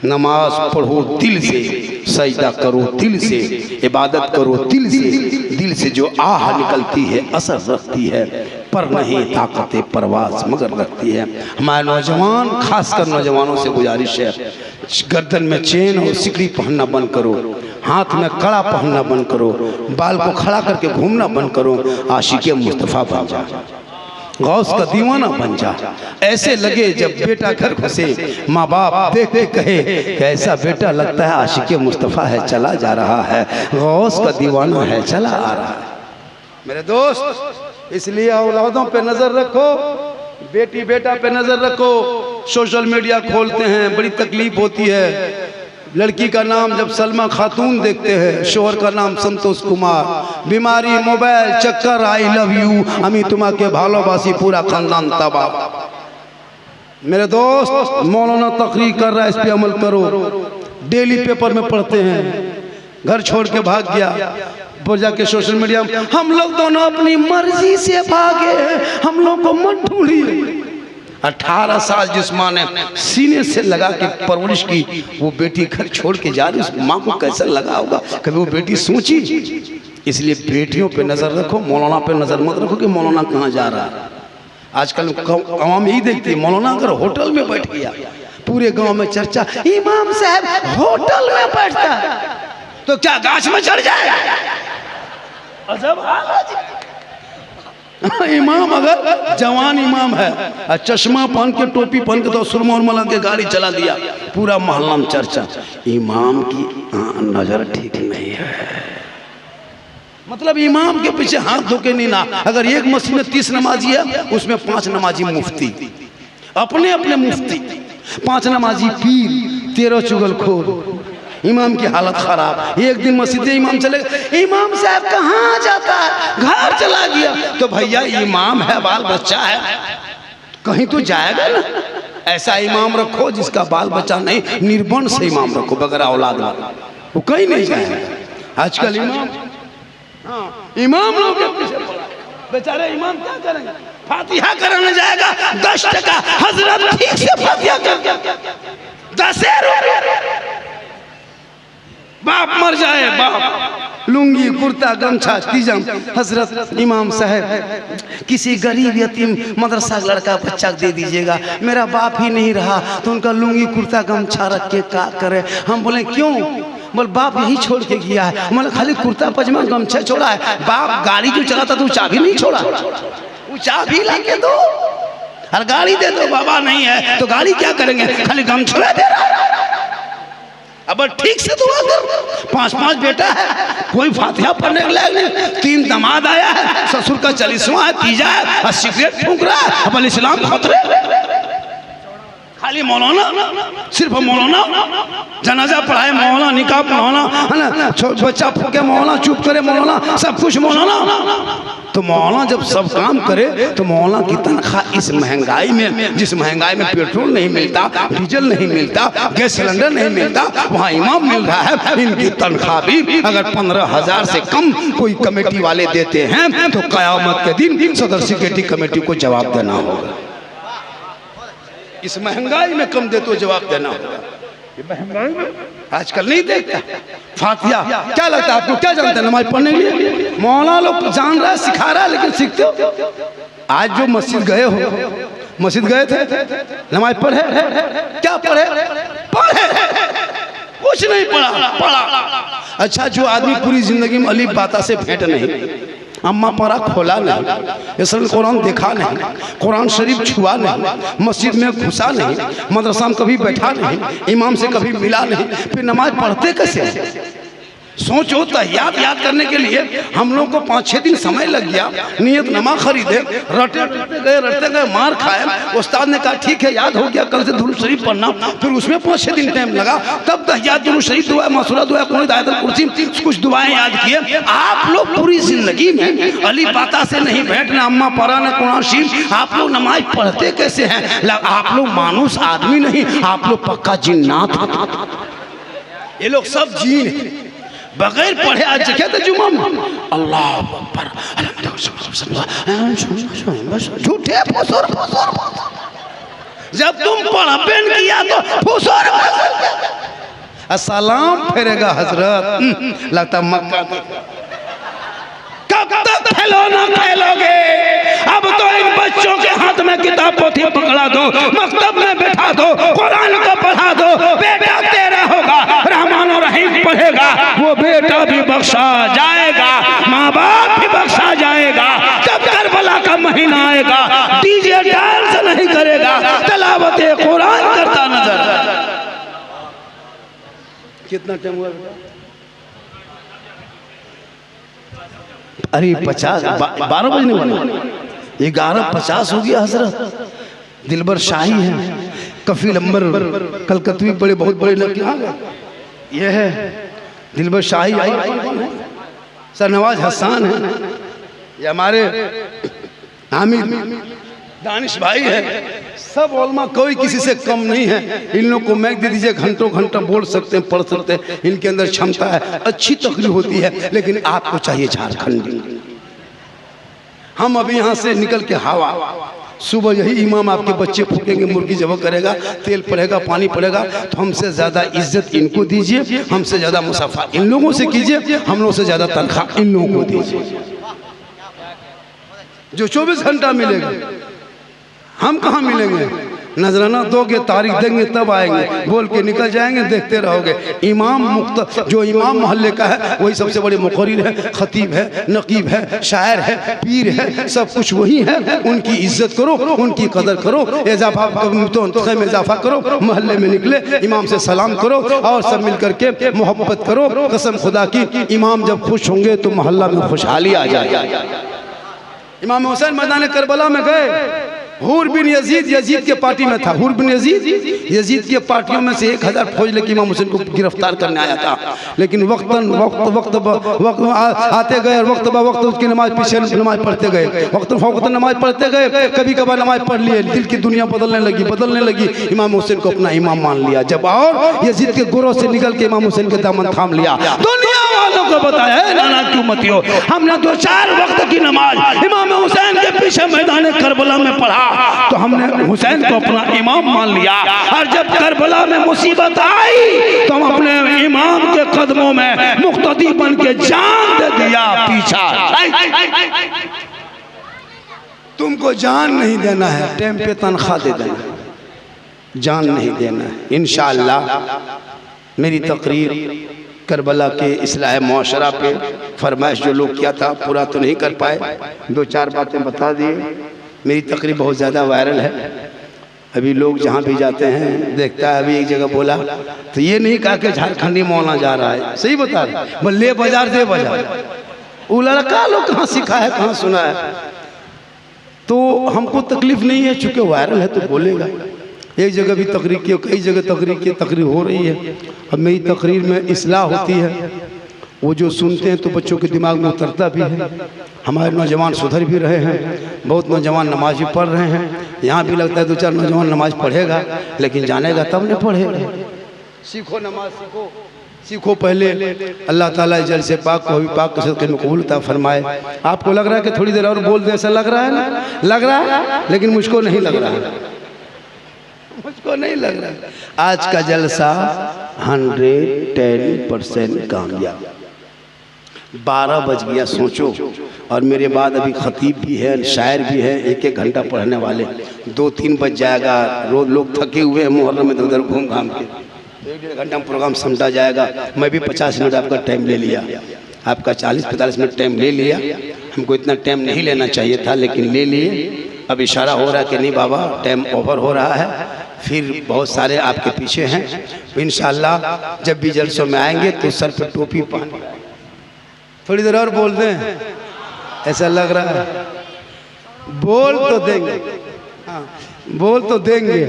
Speaker 1: नमाज पढ़ो दिल से, सजदा करो दिल से, इबादत करो दिल से जो आह निकलती है असर रखती है, पर नहीं ताकत परवास मगर रखती है। हमारे नौजवान, खासकर नौजवानों से गुजारिश है, गर्दन में चेन और सिकड़ी पहनना बंद करो, हाथ में कड़ा पहनना बंद करो, बाल को खड़ा करके घूमना बंद करो, आशिक़े मुस्तफ़ा बन जा, गौस का दीवाना बन जा। ऐसे लगे जब बेटा घर घुसे, माँ बाप देख के कहे कैसा बेटा लगता है आशिक़े मुस्तफ़ा है, चला जा रहा है, गौस का दीवाना है, चला आ रहा है। मेरे दोस्त, इसलिए औलादों पे नजर रखो, बेटी बेटा पे नजर रखो। सोशल मीडिया खोलते हैं, बड़ी तकलीफ होती है। लड़की का नाम जब सलमा खातून देखते हैं, शोहर का नाम संतोष कुमार, बीमारी, मोबाइल, चक्कर, आई लव यू, अमी तुम्हारे भालोबासी, पूरा खानदान तबाह। मेरे दोस्त, मौलाना तकरीर कर रहा है, इस पे अमल करो। डेली पेपर में पढ़ते हैं, घर छोड़ के भाग गया, पर जाके सोशल मीडिया में हम लोग दोनों अपनी मर्जी से भागे, हम लोग को मत ढूंढिए। 18 साल जिस माँ ने सीने से लगा के परवरिश की, वो बेटी घर छोड़ के जा रही, उस माँ को कैसा लगा होगा, कभी वो बेटी सोची। इसलिए बेटियों पे नजर रखो, मौलाना पे नजर मत रखो कि मौलाना कहाँ जा रहा है। आजकल आवाम यही देखती है, मौलाना अगर होटल में बैठ गया, पूरे गांव में चर्चा, इमाम साहब होटल में बैठता है तो क्या गाछ में चढ़ जाएगा? अजब हाल है। इमाम अगर जवान इमाम है और चश्मा पहन के टोपी पहन के तो सुरमा उरमा लग के गाड़ी चला दिया, पूरा मोहल्ला में चर्चा, इमाम की नजर ठीक नहीं है। मतलब इमाम के पीछे हाथ धो के नहीं ना। अगर एक मस्जिद में 30 नमाजी है उसमें 5 नमाजी मुफ्ती, अपने अपने मुफ्ती, 5 नमाजी पीर, 13 चुगलखोर। इमाम की हालत खराब। एक दिन मस्जिद इमाम चले गए, इमाम साहब कहाँ जाता है? घर चला गया। तो भैया इमाम है, बाल बच्चा है, कहीं तो जाएगा ना। ऐसा इमाम रखो जिसका बाल बच्चा नहीं, निर्बन से इमाम रखो, बगैर औलाद वाला, वो कहीं नहीं जाएगा। आजकल इमाम लोग के पीछे पड़ा, बेचारे इमाम क्या करेंगे? फातिहा कराने जाएगा 10 टका, हजरत ठीक से फातिहा कर 10 बाप मर जाए, बाप लुंगी कुर्ता गमछा तीजम, हजरत इमाम साहब किसी गरीब यतीम मदरसा लड़का बच्चा दे दीजिएगा, मेरा बाप ही नहीं रहा तो उनका लुंगी कुर्ता गमछा रख के क्या करे? हम बोले क्यों? बोल बाप यही छोड़ के गया है। मतलब खाली कुर्ता पजामा गमछा छोड़ा है, बाप गाड़ी जो चलाता तो चाबी नहीं छोड़ा, वो चाबी ला के दो और गाड़ी दे दो। बाबा नहीं है तो गाड़ी क्या करेंगे? खाली गमछा दे रहा है। अब ठीक से दुआ कर, 5-5 बेटा है, कोई फातिहा पढ़ने के लायक नहीं, 3 दामाद आया है, ससुर का 40वां है, तीजा है और सिगरेट फूंक रहा है। अब इस्लाम खतरे, खाली मौलाना, सिर्फ मौलाना, जनाजा पढ़ाए मौलाना, निकाह पढ़ाना है ना, बच्चा फूके मौलाना, चुप करे मौलाना, सब कुछ मौलाना। तो मौलाना जब सब काम करे तो मौलाना की तनख्वाह इस महंगाई में, जिस महंगाई में पेट्रोल नहीं मिलता, डीजल नहीं मिलता, गैस सिलेंडर नहीं मिलता, वहाँ इमाम मिल रहा है। इनकी तनख्वाह भी अगर 15,000 से कम कोई कमेटी वाले देते हैं तो कयामत के दिन सदर सेक्रेटरी कमेटी को जवाब देना होगा। इस महंगाई में कम दे तो जवाब देना होगा। ये महंगाई में आजकल नहीं देखता। फातिहा क्या लगता है आपको? क्या जानते हैं नमाज पढ़ने के लिए? मौलाना लोग जान रहा है, सिखा रहा है, लेकिन सीखते हो? आज जो मस्जिद गए हो, मस्जिद गए थे, नमाज पढ़े? क्या पढ़े? कुछ नहीं पढ़ा। अच्छा, जो आदमी पूरी जिंदगी में अली बाता से भेंट नहीं, अम्मा पारा खोला नहीं, इसलिए कुरान देखा नहीं, कुरान शरीफ छुआ नहीं, मस्जिद में घुसा नहीं, मदरसा में कभी बैठा नहीं, इमाम से कभी मिला नहीं, फिर नमाज पढ़ते कैसे? सोचो, तहियात याद करने के लिए हम लोग को 5-6 दिन समय लग गया। नियत नमा खरीदे, रटते गए, मार खाए। उस्ताद ने कहा ठीक है याद हो गया, कल से दुरूद शरीफ पढ़ना। फिर उसमें 5-6 दिन टाइम लगा, तब तहियात, दुरूद शरीफ, दुआ, मसूरा दुआ, कुरान, आयतुल कुर्सी, कुछ दुआएं याद किए। आप लोग पूरी जिंदगी में अली बाता से नहीं बैठना, अम्मा परा न कुरान शरीफ, आप लोग नमाज पढ़ते कैसे हैं? आप लोग मानुस आदमी नहीं, आप लोग पक्का जिन्नात। ये लोग सब जीन है, बगैर पढ़े। आज जगह तो जुम्मा में अल्लाह अकबर, झूठे फुसुर। जब तुम पढ़बेन किया तो फुसुर सलाम फेरेगा हजरत, लगता मक्का। कब तक खिलौना खेलोगे? अब तो इन बच्चों के हाथ में किताब पोथी पकड़ा दो, मकतब में बैठा दो, कुरान को पढ़ा दो। बेटा तेरा होगा, रहमान और रहीम पढ़ेगा, वो बेटा भी बख्शा जाएगा, माँ बाप भी बख्शा जाएगा। जब करबला का महीना आएगा, डीजे डांस नहीं करेगा, तिलावत कुरान करता नजर। कितना टाइम हुआ? अरे 12 बजने वाले, 11:50 हो गया हजरत। दिलबर शाही है, कफील अंबर कलकत्वी, बड़े बहुत बड़े लड़के आ गए। ये है दिलबर शाही, सरनवाज हसन है, ये हमारे हामिद दानिश भाई है। सब उलमा कोई किसी से कम नहीं है। इन लोग को मैक दे दीजिए, घंटों घंटा बोल सकते हैं, पढ़ सकते हैं, इनके अंदर क्षमता है, अच्छी तकरीर होती है। लेकिन आपको चाहिए झारखंडी। हम अभी यहाँ से निकल के हवा, सुबह यही इमाम आपके बच्चे फूकेंगे, मुर्गी जब करेगा, तेल पड़ेगा, पानी पड़ेगा, तो हमसे ज़्यादा इज्जत इनको दीजिए, हमसे ज़्यादा मुसाफा इन लोगों से कीजिए, हम लोगों से ज़्यादा तनख्वाह इन लोगों को दीजिए। जो 24 घंटा मिलेगा, हम कहाँ मिलेंगे? नजराना दोगे, तारीख देंगे, तब आएंगे, बोल के निकल जाएंगे, देखते रहोगे। इमाम मुक्त जो इमाम मोहल्ले का है वही सबसे बड़े मुक़र्रिर है, खतीब है, नकीब है, शायर है, पीर है, सब कुछ वही है। उनकी इज्जत करो, उनकी कदर करो, इजाफा तो में इजाफा करो, मोहल्ले में निकले इमाम से सलाम करो और सब मिल करके मोहब्बत करो। कसम खुदा की, इमाम जब खुश होंगे तो मोहल्ला में खुशहाली आ जाएगी। इमाम हुसैन मैदान करबला में गए, हुर बिन यजीद, यजीद के पार्टी में था। हुर बिन यजीद, यजीद के पार्टियों में से 1000 फौज लेके इमाम हुसैन को गिरफ्तार करने आया था। लेकिन वक्त आते गए और वक्त वक्त उसकी नमाज पीछे नमाज पढ़ते गए, वक्त नमाज पढ़ते गए। कभी कभार नमाज पढ़ लिए, दिल की दुनिया बदलने लगी। इमाम हुसैन को अपना इमाम मान लिया। जब और यजीद के गुरों से निकल के इमाम हुसैन के दामन थाम लिया। दुनिया वालों को बताया, नाना क्यों मत हो, हमने 2-4 वक्त की नमाज इमाम हुसैन के पीछे मैदान करबला में पढ़ा तो हमने हुसैन को अपना इमाम मान लिया। और जब करबला में मुसीबत आई तो हम अपने इमाम के कदमों में मुक्तदी बन के जान दे दिया पीछा। तुमको जान नहीं देना है, टाइम पे तनख्वाह दे देना, जान नहीं देना है। इंशाअल्लाह मेरी तकरीर करबला के इस्लाह मुआशरा पे फरमाइश जो लोग किया था पूरा तो नहीं कर पाए, 2-4 बातें बता दिए। मेरी तकरीर बहुत ज़्यादा वायरल है, अभी लोग जहाँ भी जाते हैं देखता है। अभी एक जगह बोला तो ये नहीं कहा कि झारखंडी मौलाना जा रहा है, सही बता रहे, ले बाजार दे बाजार। वो लड़का लोग कहाँ सीखा है, कहाँ सुना है। तो हमको तकलीफ नहीं है, चूँकि वायरल है तो बोलेगा। एक जगह भी तकरीर की, कई जगह तकरीर हो रही है। अब मेरी तकरीर में इस्लाह होती है, वो जो सुनते हैं तो बच्चों के दिमाग में उतरता भी है। हमारे नौजवान सुधर भी रहे हैं, बहुत नौजवान नमाज भी पढ़ रहे हैं। यहाँ भी लगता है 2-4 नौजवान नमाज पढ़ेगा, लेकिन जानेगा तब नहीं पढ़ेगा। सीखो नमाज, सीखो पहले। अल्लाह ताला जल से पाक को भी पाक के में कबूल अता फरमाए। आपको लग रहा है कि थोड़ी देर और बोल दें, ऐसा लग रहा है ना? लग रहा है, लेकिन मुझको नहीं लग रहा है, मुझको नहीं लग रहा है। आज का जलसा 110% कामयाब। 12 बज गया, सोचो। और मेरे बाद अभी खतीब भी है, शायर भी है, 1-1 घंटा पढ़ने वाले। 2-3 बज जाएगा। रोज लोग थके हुए हैं मुहर्रम में, उधर घूम घाम के 1-1.5 घंटा में प्रोग्राम समझा जाएगा। मैं भी 50 मिनट आपका टाइम ले लिया, आपका 40-45 मिनट टाइम ले लिया। हमको इतना टाइम नहीं लेना चाहिए था, लेकिन ले लिए। अब इशारा हो रहा है कि नहीं बाबा टाइम ओवर हो रहा है। फिर बहुत सारे आपके पीछे हैं, इंशाअल्लाह जब भी जलसों में आएंगे तो सर पे टोपी पहन, थोड़ी देर और बोल दें, ऐसा लग रहा है। बोल तो देंगे, हाँ बोल तो देंगे,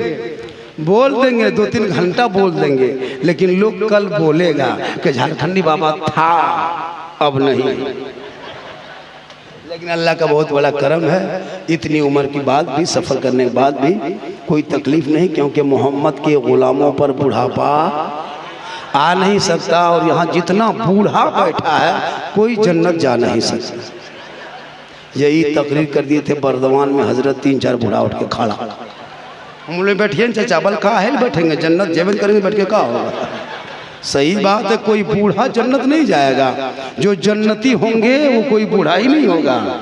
Speaker 1: बोल देंगे, 2-3 घंटा बोल देंगे। लेकिन लोग कल बोलेगा कि झारखंडी बाबा था, अब नहीं। लेकिन अल्लाह का बहुत बड़ा करम है, इतनी उम्र की बाद भी, सफ़र करने के बाद भी कोई तकलीफ़ नहीं, क्योंकि मोहम्मद के ग़ुलामों पर बुढ़ापा आ नहीं सकता। और यहाँ जितना बूढ़ा बैठा है कोई जन्नत जा नहीं सकता। यही तकरीर कर दिए थे बर्दवान में हजरत, 3-4 बूढ़ा उठ के खड़ा। हम लोग बैठिए चाचा, बल कहा है बैठेंगे, जन्नत जेवन करेंगे, बैठ के कहा होगा। सही बात है, कोई बूढ़ा जन्नत नहीं जाएगा। जो जन्नती होंगे वो कोई बूढ़ा ही नहीं होगा।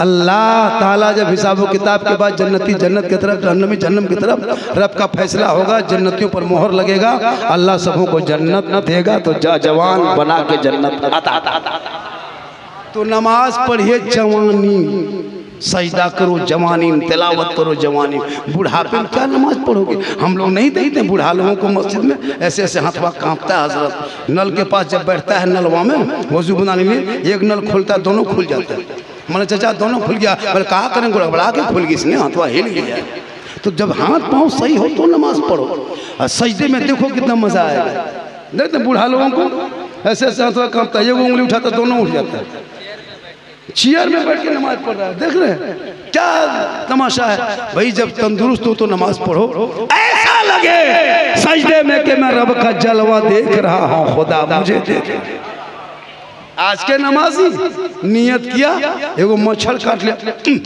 Speaker 1: अल्लाह ताला जब हिसाब किताब के बाद जन्नती जन्नत की तरफ, जहन्नमी जहन्नम की तरफ, रब का फैसला होगा, जन्नतियों पर मोहर लगेगा, अल्लाह सबों को जन्नत न देगा। तो जवान बना के जन्नत आता। तो नमाज पढ़िए जवानी, सजदा करो जवानी, तिलावत करो जवानी। बुढ़ापे में क्या नमाज पढ़ोगे? हम लोग नहीं देखते बूढ़ा लोगों को मस्जिद में ऐसे ऐसे हाथवा कांपता है। हजरत नल के पास जब बैठता है, नलवा में वजू बनाने के लिए, एक नल खुलता है, दोनों खुल जाते हैं। मैंने चाचा दोनों खुल गया, बोले कहा करें, गड़बड़ा के खुल गई, इसने हाथवा हिल गया। तो जब हाथ पाँव सही हो तो नमाज पढ़ो। और सजदे में देखो कितना मजा आएगा। देखते बूढ़ा लोगों को ऐसे ऐसे हाथवा कांपता है, एक उंगली उठाता दोनों उठ जाता है। चेयर में बैठ के नमाज पढ़ रहा है, देख रहे हैं क्या तमाशा है भाई। जब तंदुरुस्त हो तो नमाज पढ़ो, ऐसा लगे सजदे में कि मैं रब का जलवा देख रहा हूँ, खुदा मुझे देख। आज के नमाजी नियत किया, एगो मच्छर काट लिया,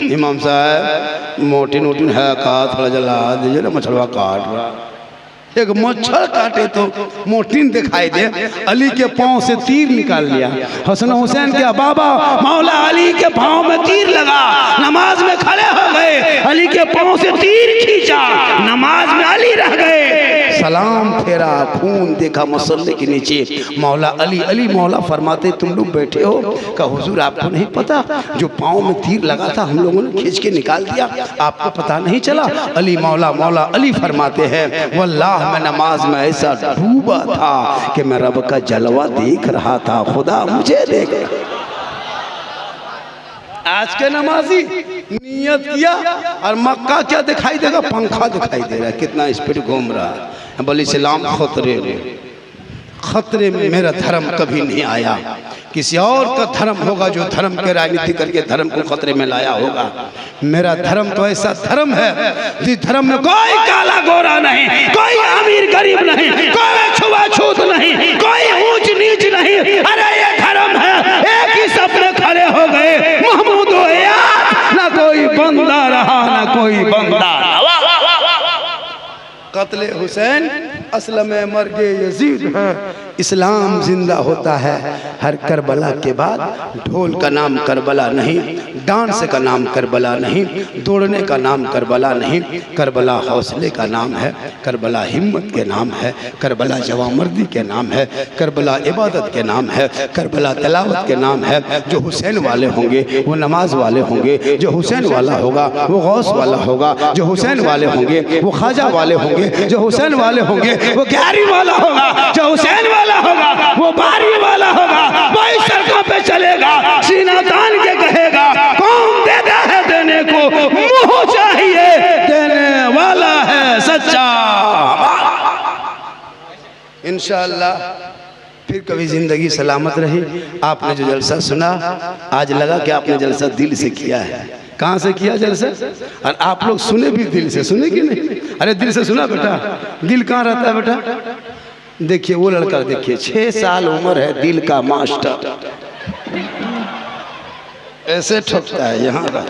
Speaker 1: इमाम साहब मोटी नोटी है का, थोड़ा जला दीजिए ना, मच्छरवा काट रहा। एक मच्छर काटे तो मोटिन दिखाई दे, अली के पांव से तीर निकाल लिया। हसन हुसैन के बाबा मौला अली के पांव में तीर लगा, नमाज में खड़े हो गए, अली के पांव से तीर खींचा, नमाज में अली रह गए। सलाम फेरा, खून देखा मसल्ले के नीचे। मौला अली, अली मौला फरमाते तुम लोग बैठे हो, कहा हुजूर आपको नहीं पता जो पांव में तीर लगा था हम लोगों ने खींच के निकाल दिया, आपको पता नहीं चला? अली मौला मौला अली फरमाते हैं वल्लाह मैं नमाज में ऐसा डूबा था कि मैं रब का जलवा देख रहा था, खुदा मुझे देख। आज के नमाजी नियत किया और मक्का क्या दिखाई देगा? पंखा दिखाई दे रहा है, कितना स्पीड घूम रहा है। बोले इस्लाम खतरे में, खतरे में मेरा धर्म कभी नहीं आया। किसी और का धर्म होगा जो धर्म के राजनीति करके धर्म को खतरे में लाया होगा। मेरा धर्म तो ऐसा धर्म है जिस धर्म में कोई काला गोरा नहीं, कोई अमीर गरीब नहीं, कोई छुआछूत नहीं, कोई ऊंच नीच नहीं। अरे ये धर्म है, एक ही सपने खड़े हो गए, महमूद हो या ना कोई बंदा रहा ना कोई बंदा। कत्ले हुसैन असलम मर्गे यजीद है, इस्लाम जिंदा होता है हर करबला के बाद। ढोल का नाम करबला नहीं, डांस का नाम करबला नहीं, दौड़ने का नाम करबला नहीं, करबला हौसले का नाम है, करबला हिम्मत के नाम है, करबला जवामर्दी के नाम है, करबला इबादत के नाम है, करबला तलावत के नाम है। जो हुसैन वाले होंगे वो नमाज वाले होंगे, जो हुसैन वाला होगा वो गौस वाला होगा, जो हुसैन वाले होंगे वो ख्वाजा वाले होंगे, जो हुसैन वाले होंगे वो ग्यारी वाला होगा, जो हुसैन वाला होगा वो बारी वाला होगा। वही सड़कों पे चलेगा, सीना तान के कहेगा कौन देता है देने को, मुंह चाहिए देने वाला है सच्चा। इंशाअल्लाह फिर कभी जिंदगी सलामत रही। आपने जो जलसा सुना आज लगा कि आपने जलसा दिल से किया है। कहाँ से किया जलसा? और आप लोग सुने भी दिल से, सुने कि नहीं? अरे दिल से सुना बेटा? दिल कहाँ रहता है बेटा? देखिए वो लड़का, देखिए 6 साल उम्र है, दिल का मास्टर ऐसे ठोकता है यहाँ का।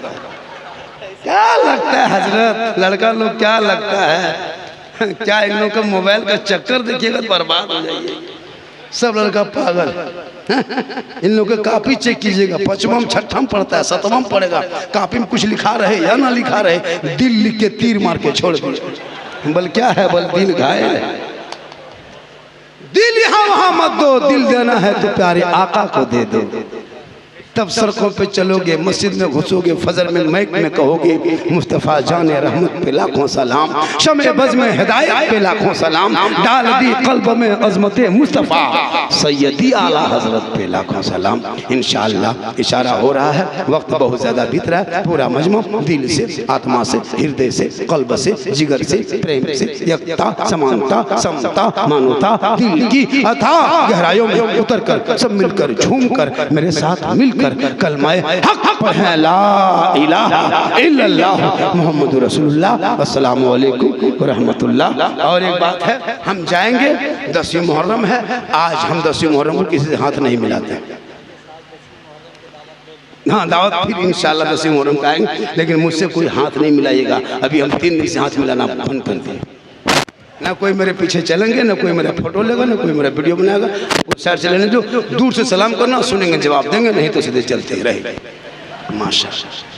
Speaker 1: क्या लगता है हजरत, लड़का लोग क्या लगता है? क्या इन लोगों का मोबाइल का चक्कर देखिएगा बर्बाद हो जाइए। सब लड़का पागल। इन लोगों के कापी चेक कीजिएगा, 5वां 6वां पढ़ता है, 7वां पढ़ेगा, कापी में कुछ लिखा रहे या ना लिखा रहे, दिल लिख के तीर मार के छोड़ दिए। बोल क्या है? बोल दिल घायल है। दिल यहाँ वहां मत दो, दिल देना है तो प्यारे आका को दे दो। तब सड़कों पे चलोगे, मस्जिद में घुसोगे, फजर में मैक में कहोगे मुस्तफ़ा जान रहमत पे लाखों सलाम, शमे बज़ में हिदायत पे लाखों सलाम, डाल दी कल्ब में अज़मत मुस्तफ़ा सैयदी आला हजरत पे लाखों सलाम। इंशाअल्लाह इशारा हो रहा है, वक्त बहुत ज़्यादा बीत रहा है। पूरा मजमू दिल से, आत्मा से, हृदय से, कल्ब से, जिगर से, प्रेम से, यकता, समानता, समता, मानवता, दिल की अथाह गहराइयों में उतर कर सब मिलकर झूम कर मेरे साथ मिलकर कलमाए हक पढ़ें ला इलाहा इल्लल्लाह मुहम्मदुर रसूलुल्लाह अस्सलामु अलैकुम व रहमतुल्लाह। और एक बात है, हम जाएंगे, 10वीं मुहर्रम है आज, हम 10वीं मुहर्रम को किसी से हाथ नहीं मिलाते। हाँ दावत फिर इंशाअल्लाह 10वीं मुहर्रम का आएंगे, लेकिन मुझसे कोई हाथ नहीं मिलाइएगा। अभी हम 3 दिन से हाथ मिलाना बंद कर दिए। ना कोई मेरे पीछे चलेंगे, ना कोई मेरा फोटो लेगा, ना कोई मेरा वीडियो बनाएगा। कुछ साइड से लेने जो दूर से सलाम करना, सुनेंगे जवाब देंगे, नहीं तो सीधे चलते ही रहेंगे। माशाअल्लाह।